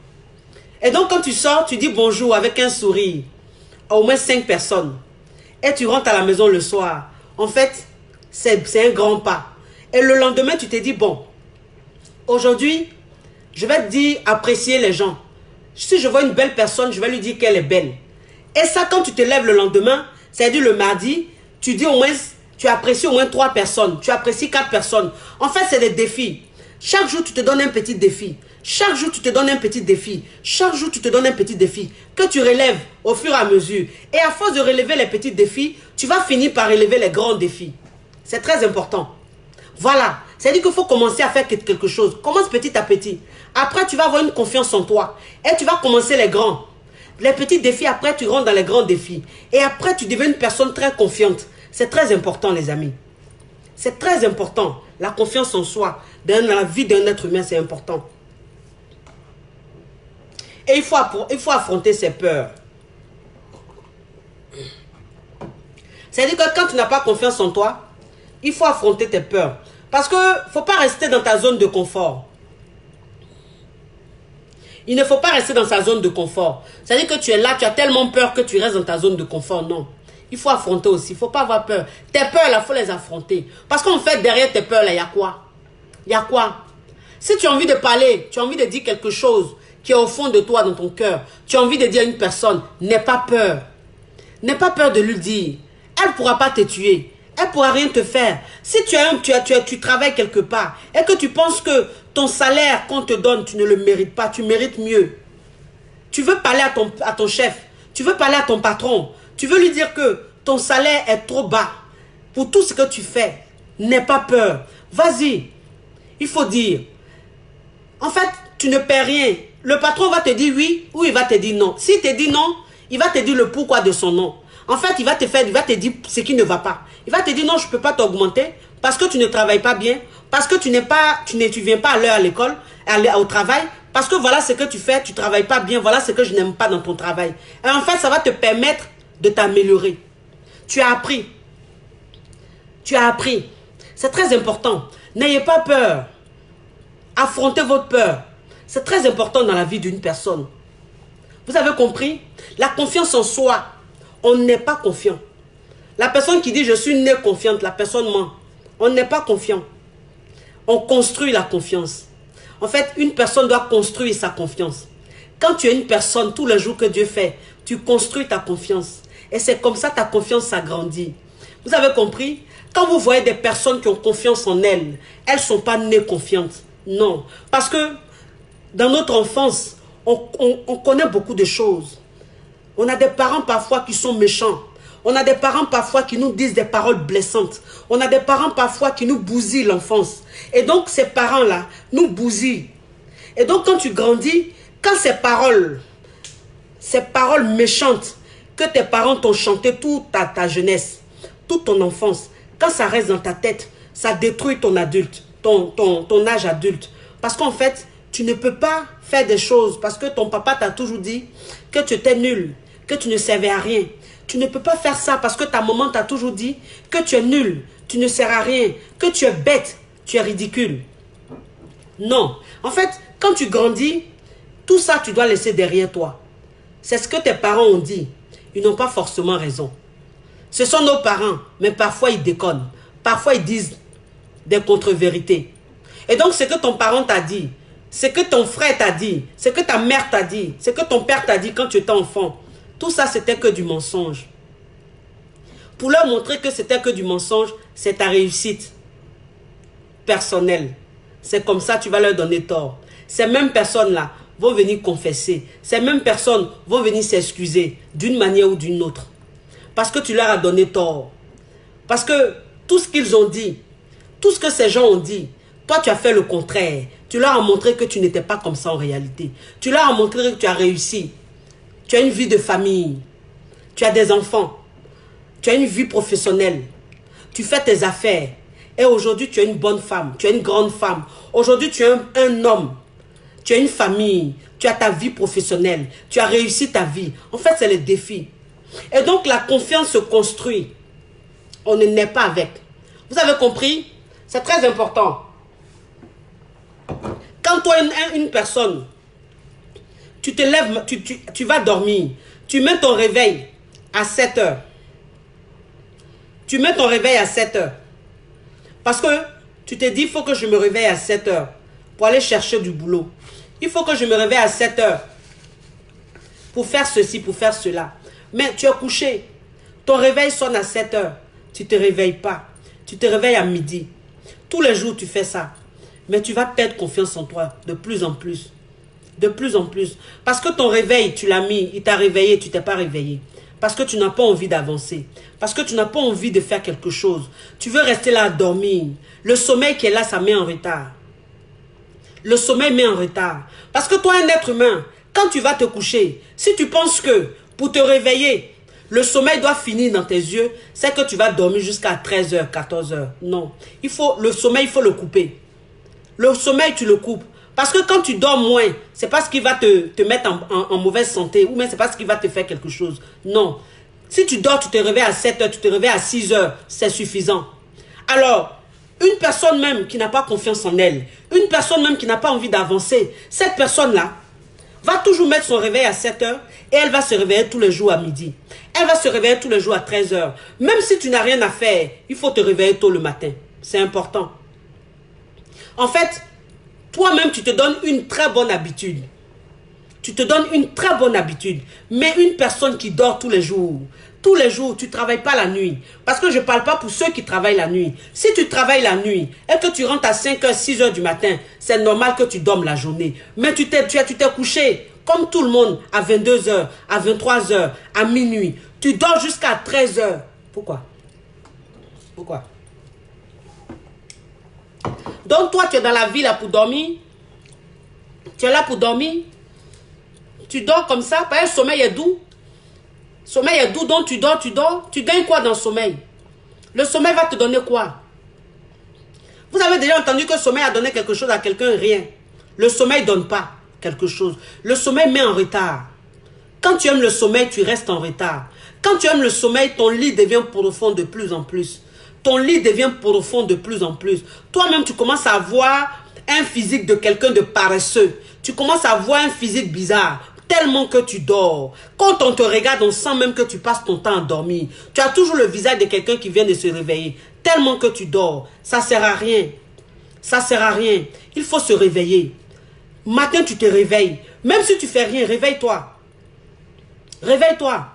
Et donc, quand tu sors, tu dis bonjour avec un sourire à au moins 5 personnes. Et tu rentres à la maison le soir. En fait, c'est un grand pas. Et le lendemain, tu te dis, bon, aujourd'hui, je vais te dire apprécier les gens. Si je vois une belle personne, je vais lui dire qu'elle est belle. Et ça, quand tu te lèves le lendemain, c'est-à-dire le mardi, tu dis au moins, tu apprécies au moins 3 personnes. Tu apprécies 4 personnes. En fait, c'est des défis. Chaque jour, tu te donnes un petit défi. Chaque jour, tu te donnes un petit défi. Chaque jour, tu te donnes un petit défi que tu relèves au fur et à mesure. Et à force de relever les petits défis, tu vas finir par relever les grands défis. C'est très important. Voilà. C'est-à-dire qu'il faut commencer à faire quelque chose. Commence petit à petit. Après, tu vas avoir une confiance en toi. Et tu vas commencer les grands. Les petits défis, après, tu rentres dans les grands défis. Et après, tu deviens une personne très confiante. C'est très important, les amis. C'est très important. La confiance en soi, dans la vie d'un être humain, c'est important. Et il faut affronter ses peurs. C'est-à-dire que quand tu n'as pas confiance en toi, il faut affronter tes peurs. Parce qu'il ne faut pas rester dans ta zone de confort. Il ne faut pas rester dans sa zone de confort. C'est-à-dire que tu es là, tu as tellement peur que tu restes dans ta zone de confort. Non. Il faut affronter aussi. Il ne faut pas avoir peur. Tes peurs, là, il faut les affronter. Parce qu'en fait, derrière tes peurs, là, il y a quoi? Il y a quoi? Si tu as envie de parler, tu as envie de dire quelque chose qui est au fond de toi, dans ton cœur, tu as envie de dire à une personne, n'aie pas peur. N'aie pas peur de lui dire. Elle ne pourra pas te tuer. Elle ne pourra rien te faire. Si tu travailles quelque part et que tu penses que ton salaire qu'on te donne, tu ne le mérites pas, tu mérites mieux. Tu veux parler à ton chef, tu veux parler à ton patron, tu veux lui dire que ton salaire est trop bas pour tout ce que tu fais. N'aie pas peur. Vas-y. Il faut dire. En fait, tu ne perds rien. Le patron va te dire oui ou il va te dire non. S'il te dit non, il va te dire le pourquoi de son non. En fait, il va te dire ce qui ne va pas. Il va te dire non, je ne peux pas t'augmenter parce que tu ne travailles pas bien, parce que tu viens pas à l'heure à l'école, au travail, parce que voilà ce que tu fais, tu ne travailles pas bien, voilà ce que je n'aime pas dans ton travail. Et en fait, ça va te permettre de t'améliorer. Tu as appris. Tu as appris. C'est très important. N'ayez pas peur. Affrontez votre peur. C'est très important dans la vie d'une personne. Vous avez compris? La confiance en soi. On n'est pas confiant. La personne qui dit je suis née confiante, la personne ment. On n'est pas confiant. On construit la confiance. En fait, une personne doit construire sa confiance. Quand tu es une personne, tous les jours que Dieu fait, tu construis ta confiance. Et c'est comme ça ta confiance s'agrandit. Vous avez compris? Quand vous voyez des personnes qui ont confiance en elles, elles ne sont pas nées confiantes. Non. Parce que dans notre enfance, on connaît beaucoup de choses. On a des parents parfois qui sont méchants. On a des parents parfois qui nous disent des paroles blessantes. On a des parents parfois qui nous bousillent l'enfance. Et donc ces parents-là nous bousillent. Et donc quand tu grandis, quand ces paroles méchantes que tes parents t'ont chanté toute ta jeunesse, toute ton enfance, quand ça reste dans ta tête, ça détruit ton adulte, ton âge adulte. Parce qu'en fait, tu ne peux pas faire des choses parce que ton papa t'a toujours dit que tu étais nul, que tu ne servais à rien. Tu ne peux pas faire ça parce que ta maman t'a toujours dit que tu es nul, tu ne sers à rien, que tu es bête, tu es ridicule. Non. En fait, quand tu grandis, tout ça, tu dois laisser derrière toi. C'est ce que tes parents ont dit. Ils n'ont pas forcément raison. Ce sont nos parents, mais parfois ils déconnent. Parfois ils disent des contre-vérités. Et donc, ce que ton parent t'a dit, ce que ton frère t'a dit, ce que ta mère t'a dit, ce que ton père t'a dit quand tu étais enfant, tout ça, c'était que du mensonge. Pour leur montrer que c'était que du mensonge, c'est ta réussite personnelle. C'est comme ça, tu vas leur donner tort. Ces mêmes personnes-là vont venir confesser. Ces mêmes personnes vont venir s'excuser d'une manière ou d'une autre. Parce que tu leur as donné tort. Parce que tout ce qu'ils ont dit, tout ce que ces gens ont dit, toi, tu as fait le contraire. Tu leur as montré que tu n'étais pas comme ça en réalité. Tu leur as montré que tu as réussi. Tu as une vie de famille. Tu as des enfants. Tu as une vie professionnelle. Tu fais tes affaires. Et aujourd'hui, tu es une bonne femme. Tu es une grande femme. Aujourd'hui, tu es un homme. Tu as une famille. Tu as ta vie professionnelle. Tu as réussi ta vie. En fait, c'est le défi. Et donc, la confiance se construit. On ne naît pas avec. Vous avez compris? C'est très important. Quand toi, une personne, tu te lèves, tu vas dormir. Tu mets ton réveil à 7 heures. Tu mets ton réveil à 7 heures. Parce que tu te dis, il faut que je me réveille à 7 heures pour aller chercher du boulot. Il faut que je me réveille à 7 heures pour faire ceci, pour faire cela. Mais tu es couché. Ton réveil sonne à 7 heures. Tu ne te réveilles pas. Tu te réveilles à midi. Tous les jours, tu fais ça. Mais tu vas perdre confiance en toi de plus en plus. De plus en plus. Parce que ton réveil, tu l'as mis, il t'a réveillé, tu ne t'es pas réveillé. Parce que tu n'as pas envie d'avancer. Parce que tu n'as pas envie de faire quelque chose. Tu veux rester là à dormir. Le sommeil qui est là, ça met en retard. Le sommeil met en retard. Parce que toi, un être humain, quand tu vas te coucher, si tu penses que pour te réveiller, le sommeil doit finir dans tes yeux, c'est que tu vas dormir jusqu'à 13h, 14h. Non. Le sommeil, il faut le couper. Le sommeil, tu le coupes. Parce que quand tu dors moins, c'est pas ce qui va te mettre en mauvaise santé, ou même c'est pas ce qui va te faire quelque chose. Non. Si tu dors, tu te réveilles à 7h, tu te réveilles à 6h, c'est suffisant. Alors, une personne même qui n'a pas confiance en elle, une personne même qui n'a pas envie d'avancer, cette personne-là va toujours mettre son réveil à 7h et elle va se réveiller tous les jours à midi. Elle va se réveiller tous les jours à 13h. Même si tu n'as rien à faire, il faut te réveiller tôt le matin. C'est important. En fait, toi-même, tu te donnes une très bonne habitude. Tu te donnes une très bonne habitude. Mais une personne qui dort tous les jours, tu ne travailles pas la nuit. Parce que je ne parle pas pour ceux qui travaillent la nuit. Si tu travailles la nuit et que tu rentres à 5h, 6h du matin, c'est normal que tu dormes la journée. Mais tu t'es couché, comme tout le monde, à 22h, à 23h, à minuit. Tu dors jusqu'à 13h. Pourquoi? Pourquoi? Donc toi, tu es dans la vie là pour dormir. Tu es là pour dormir. Tu dors comme ça, parce que le sommeil est doux. Le sommeil est doux, donc tu dors. Tu gagnes quoi dans le sommeil? Le sommeil va te donner quoi? Vous avez déjà entendu que le sommeil a donné quelque chose à quelqu'un? Rien. Le sommeil ne donne pas quelque chose. Le sommeil met en retard. Quand tu aimes le sommeil, tu restes en retard. Quand tu aimes le sommeil, ton lit devient profond de plus en plus. Ton lit devient profond de plus en plus. Toi-même, tu commences à avoir un physique de quelqu'un de paresseux. Tu commences à avoir un physique bizarre. Tellement que tu dors. Quand on te regarde, on sent même que tu passes ton temps à dormir. Tu as toujours le visage de quelqu'un qui vient de se réveiller. Tellement que tu dors. Ça ne sert à rien. Ça ne sert à rien. Il faut se réveiller. Matin, tu te réveilles. Même si tu fais rien, réveille-toi. Réveille-toi.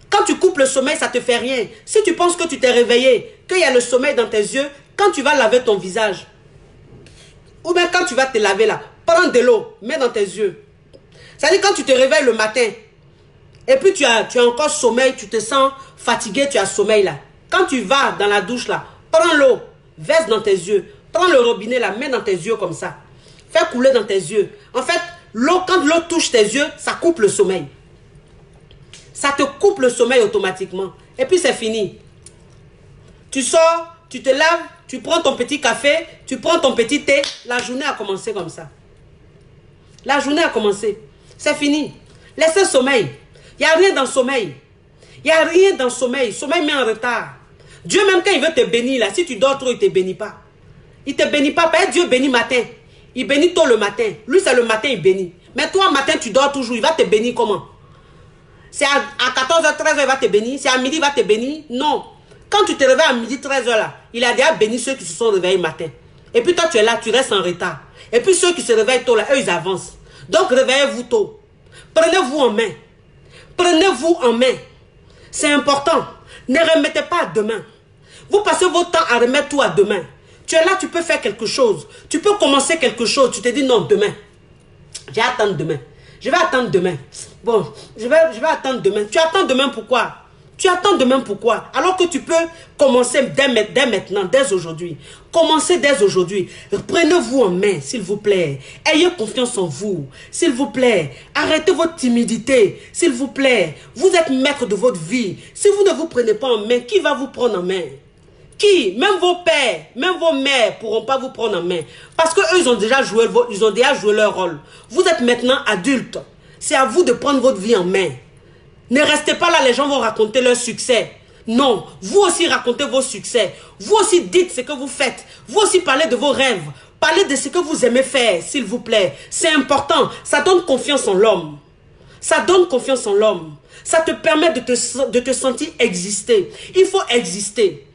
Quand tu coupes le sommeil, ça ne te fait rien. Si tu penses que tu t'es réveillé, qu'il y a le sommeil dans tes yeux, quand tu vas laver ton visage, ou bien quand tu vas te laver là, prends de l'eau, mets dans tes yeux. C'est-à-dire quand tu te réveilles le matin, et puis tu as encore sommeil, tu te sens fatigué, tu as sommeil là. Quand tu vas dans la douche là, prends l'eau, verse dans tes yeux. Prends le robinet là, mets dans tes yeux comme ça. Fais couler dans tes yeux. En fait, l'eau, quand l'eau touche tes yeux, ça coupe le sommeil. Ça te coupe le sommeil automatiquement. Et puis c'est fini. Tu sors, tu te laves, tu prends ton petit café, tu prends ton petit thé. La journée a commencé comme ça. La journée a commencé. C'est fini. Laissez le sommeil. Il n'y a rien dans le sommeil. Il n'y a rien dans le sommeil. Le sommeil met en retard. Dieu, même quand il veut te bénir, là, si tu dors trop, il ne te bénit pas. Il ne te bénit pas. Parce que Dieu bénit matin. Il bénit tôt le matin. Lui, c'est le matin, il bénit. Mais toi, matin, tu dors toujours. Il va te bénir comment? C'est à 14h, 13h, il va te bénir. C'est à midi, il va te bénir. Non. Quand tu te réveilles à midi, 13h, là, il a déjà béni ceux qui se sont réveillés matin. Et puis toi, tu es là, tu restes en retard. Et puis ceux qui se réveillent tôt, là, eux, ils avancent. Donc, réveillez-vous tôt. Prenez-vous en main. Prenez-vous en main. C'est important. Ne remettez pas à demain. Vous passez votre temps à remettre tout à demain. Tu es là, tu peux faire quelque chose. Tu peux commencer quelque chose. Tu te dis non, demain. Je vais attendre demain. Je vais attendre demain. Bon, je vais attendre demain. Tu attends demain pourquoi? Tu attends demain pourquoi? Alors que tu peux commencer dès maintenant, dès aujourd'hui. Commencez dès aujourd'hui. Prenez-vous en main, s'il vous plaît. Ayez confiance en vous, s'il vous plaît. Arrêtez votre timidité, s'il vous plaît. Vous êtes maître de votre vie. Si vous ne vous prenez pas en main, qui va vous prendre en main? Qui? Même vos pères, même vos mères ne pourront pas vous prendre en main. Parce qu'eux, ils ont déjà joué leur rôle. Vous êtes maintenant adulte. C'est à vous de prendre votre vie en main. Ne restez pas là, les gens vont raconter leur succès. Non, vous aussi racontez vos succès. Vous aussi dites ce que vous faites. Vous aussi parlez de vos rêves. Parlez de ce que vous aimez faire, s'il vous plaît. C'est important. Ça donne confiance en l'homme. Ça donne confiance en l'homme. Ça te permet de te sentir exister. Il faut exister.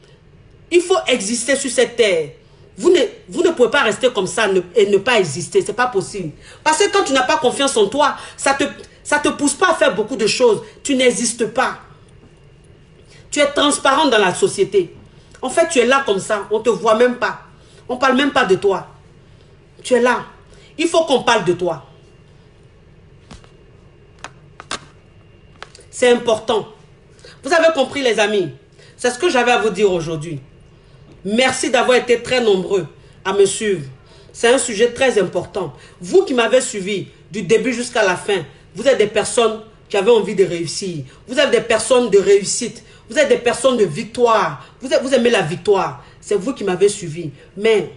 Il faut exister sur cette terre. Vous ne pouvez pas rester comme ça et ne pas exister. Ce n'est pas possible. Parce que quand tu n'as pas confiance en toi, ça te pousse pas à faire beaucoup de choses. Tu n'existes pas. Tu es transparent dans la société. En fait, tu es là comme ça. On ne te voit même pas. On ne parle même pas de toi. Tu es là. Il faut qu'on parle de toi. C'est important. Vous avez compris les amis? C'est ce que j'avais à vous dire aujourd'hui. Merci d'avoir été très nombreux à me suivre. C'est un sujet très important. Vous qui m'avez suivi du début jusqu'à la fin, vous êtes des personnes qui avaient envie de réussir. Vous êtes des personnes de réussite. Vous êtes des personnes de victoire. Vous aimez la victoire. C'est vous qui m'avez suivi. Mais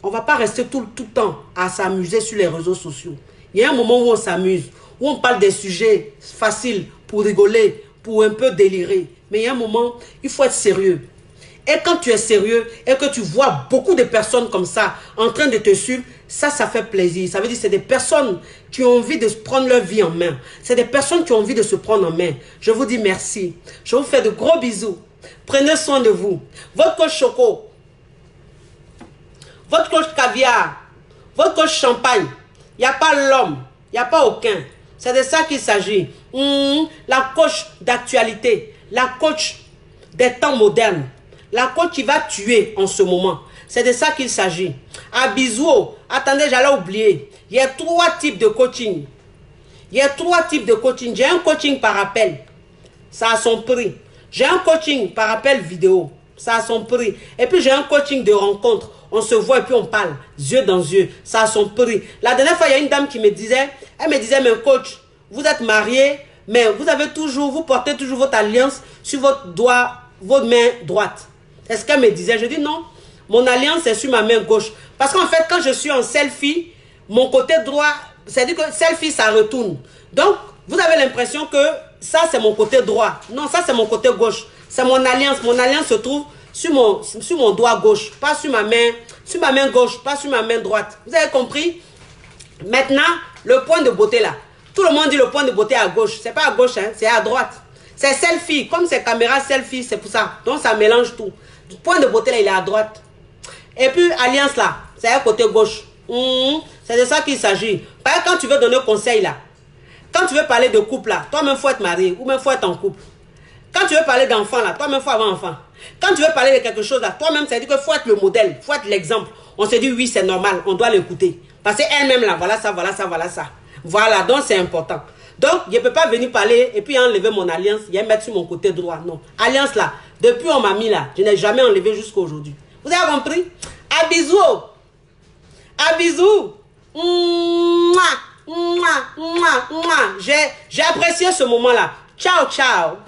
on ne va pas rester tout le temps à s'amuser sur les réseaux sociaux. Il y a un moment où on s'amuse, où on parle des sujets faciles pour rigoler, pour un peu délirer. Mais il y a un moment, il faut être sérieux. Et quand tu es sérieux et que tu vois beaucoup de personnes comme ça en train de te suivre, ça fait plaisir. Ça veut dire que c'est des personnes qui ont envie de prendre leur vie en main. C'est des personnes qui ont envie de se prendre en main. Je vous dis merci. Je vous fais de gros bisous. Prenez soin de vous. Votre coach Choco, votre coach Caviar, votre coach Champagne, il n'y a pas l'homme, il n'y a pas aucun. C'est de ça qu'il s'agit. La coach d'actualité, la coach des temps modernes, la coach qui va tuer en ce moment. C'est de ça qu'il s'agit. À bisous. Attendez, j'allais oublier. Il y a 3 types de coaching. Il y a 3 types de coaching. J'ai un coaching par appel. Ça a son prix. J'ai un coaching par appel vidéo. Ça a son prix. Et puis j'ai un coaching de rencontre. On se voit et puis on parle, yeux dans yeux. Ça a son prix. La dernière fois, il y a une dame qui me disait, elle me disait, mais coach, vous êtes marié, mais vous portez toujours votre alliance sur votre main droite. C'est ce qu'elle me disait. Je dis non, mon alliance est sur ma main gauche. Parce qu'en fait, quand je suis en selfie, mon côté droit, c'est-à-dire que selfie, ça retourne. Donc, vous avez l'impression que ça, c'est mon côté droit. Non, ça, c'est mon côté gauche. C'est mon alliance. Mon alliance se trouve sur mon doigt gauche, pas sur ma main gauche, pas sur ma main droite. Vous avez compris? Maintenant, le point de beauté là. Tout le monde dit le point de beauté à gauche. C'est pas à gauche, hein, c'est à droite. C'est selfie. Comme c'est caméra selfie, c'est pour ça. Donc ça mélange tout. Le point de beauté là, il est à droite. Et puis, alliance là, c'est à côté gauche. C'est de ça qu'il s'agit. Par exemple, quand tu veux donner conseil là, quand tu veux parler de couple là, toi-même faut être marié ou même faut être en couple. Quand tu veux parler d'enfant là, toi-même faut avoir enfant. Quand tu veux parler de quelque chose là, toi-même, ça veut dire qu'il faut être le modèle, il faut être l'exemple. On se dit oui, c'est normal, on doit l'écouter. Parce qu'elle-même là, voilà ça, voilà ça, voilà ça. Voilà, donc c'est important. Donc, je ne peux pas venir parler et puis enlever mon alliance et mettre sur mon côté droit. Non. Alliance là, depuis on m'a mis là, je n'ai jamais enlevé jusqu'à aujourd'hui. Vous avez compris? À bisous. À bisous. Mouah, mouah, mouah, mouah. J'ai apprécié ce moment là. Ciao, ciao.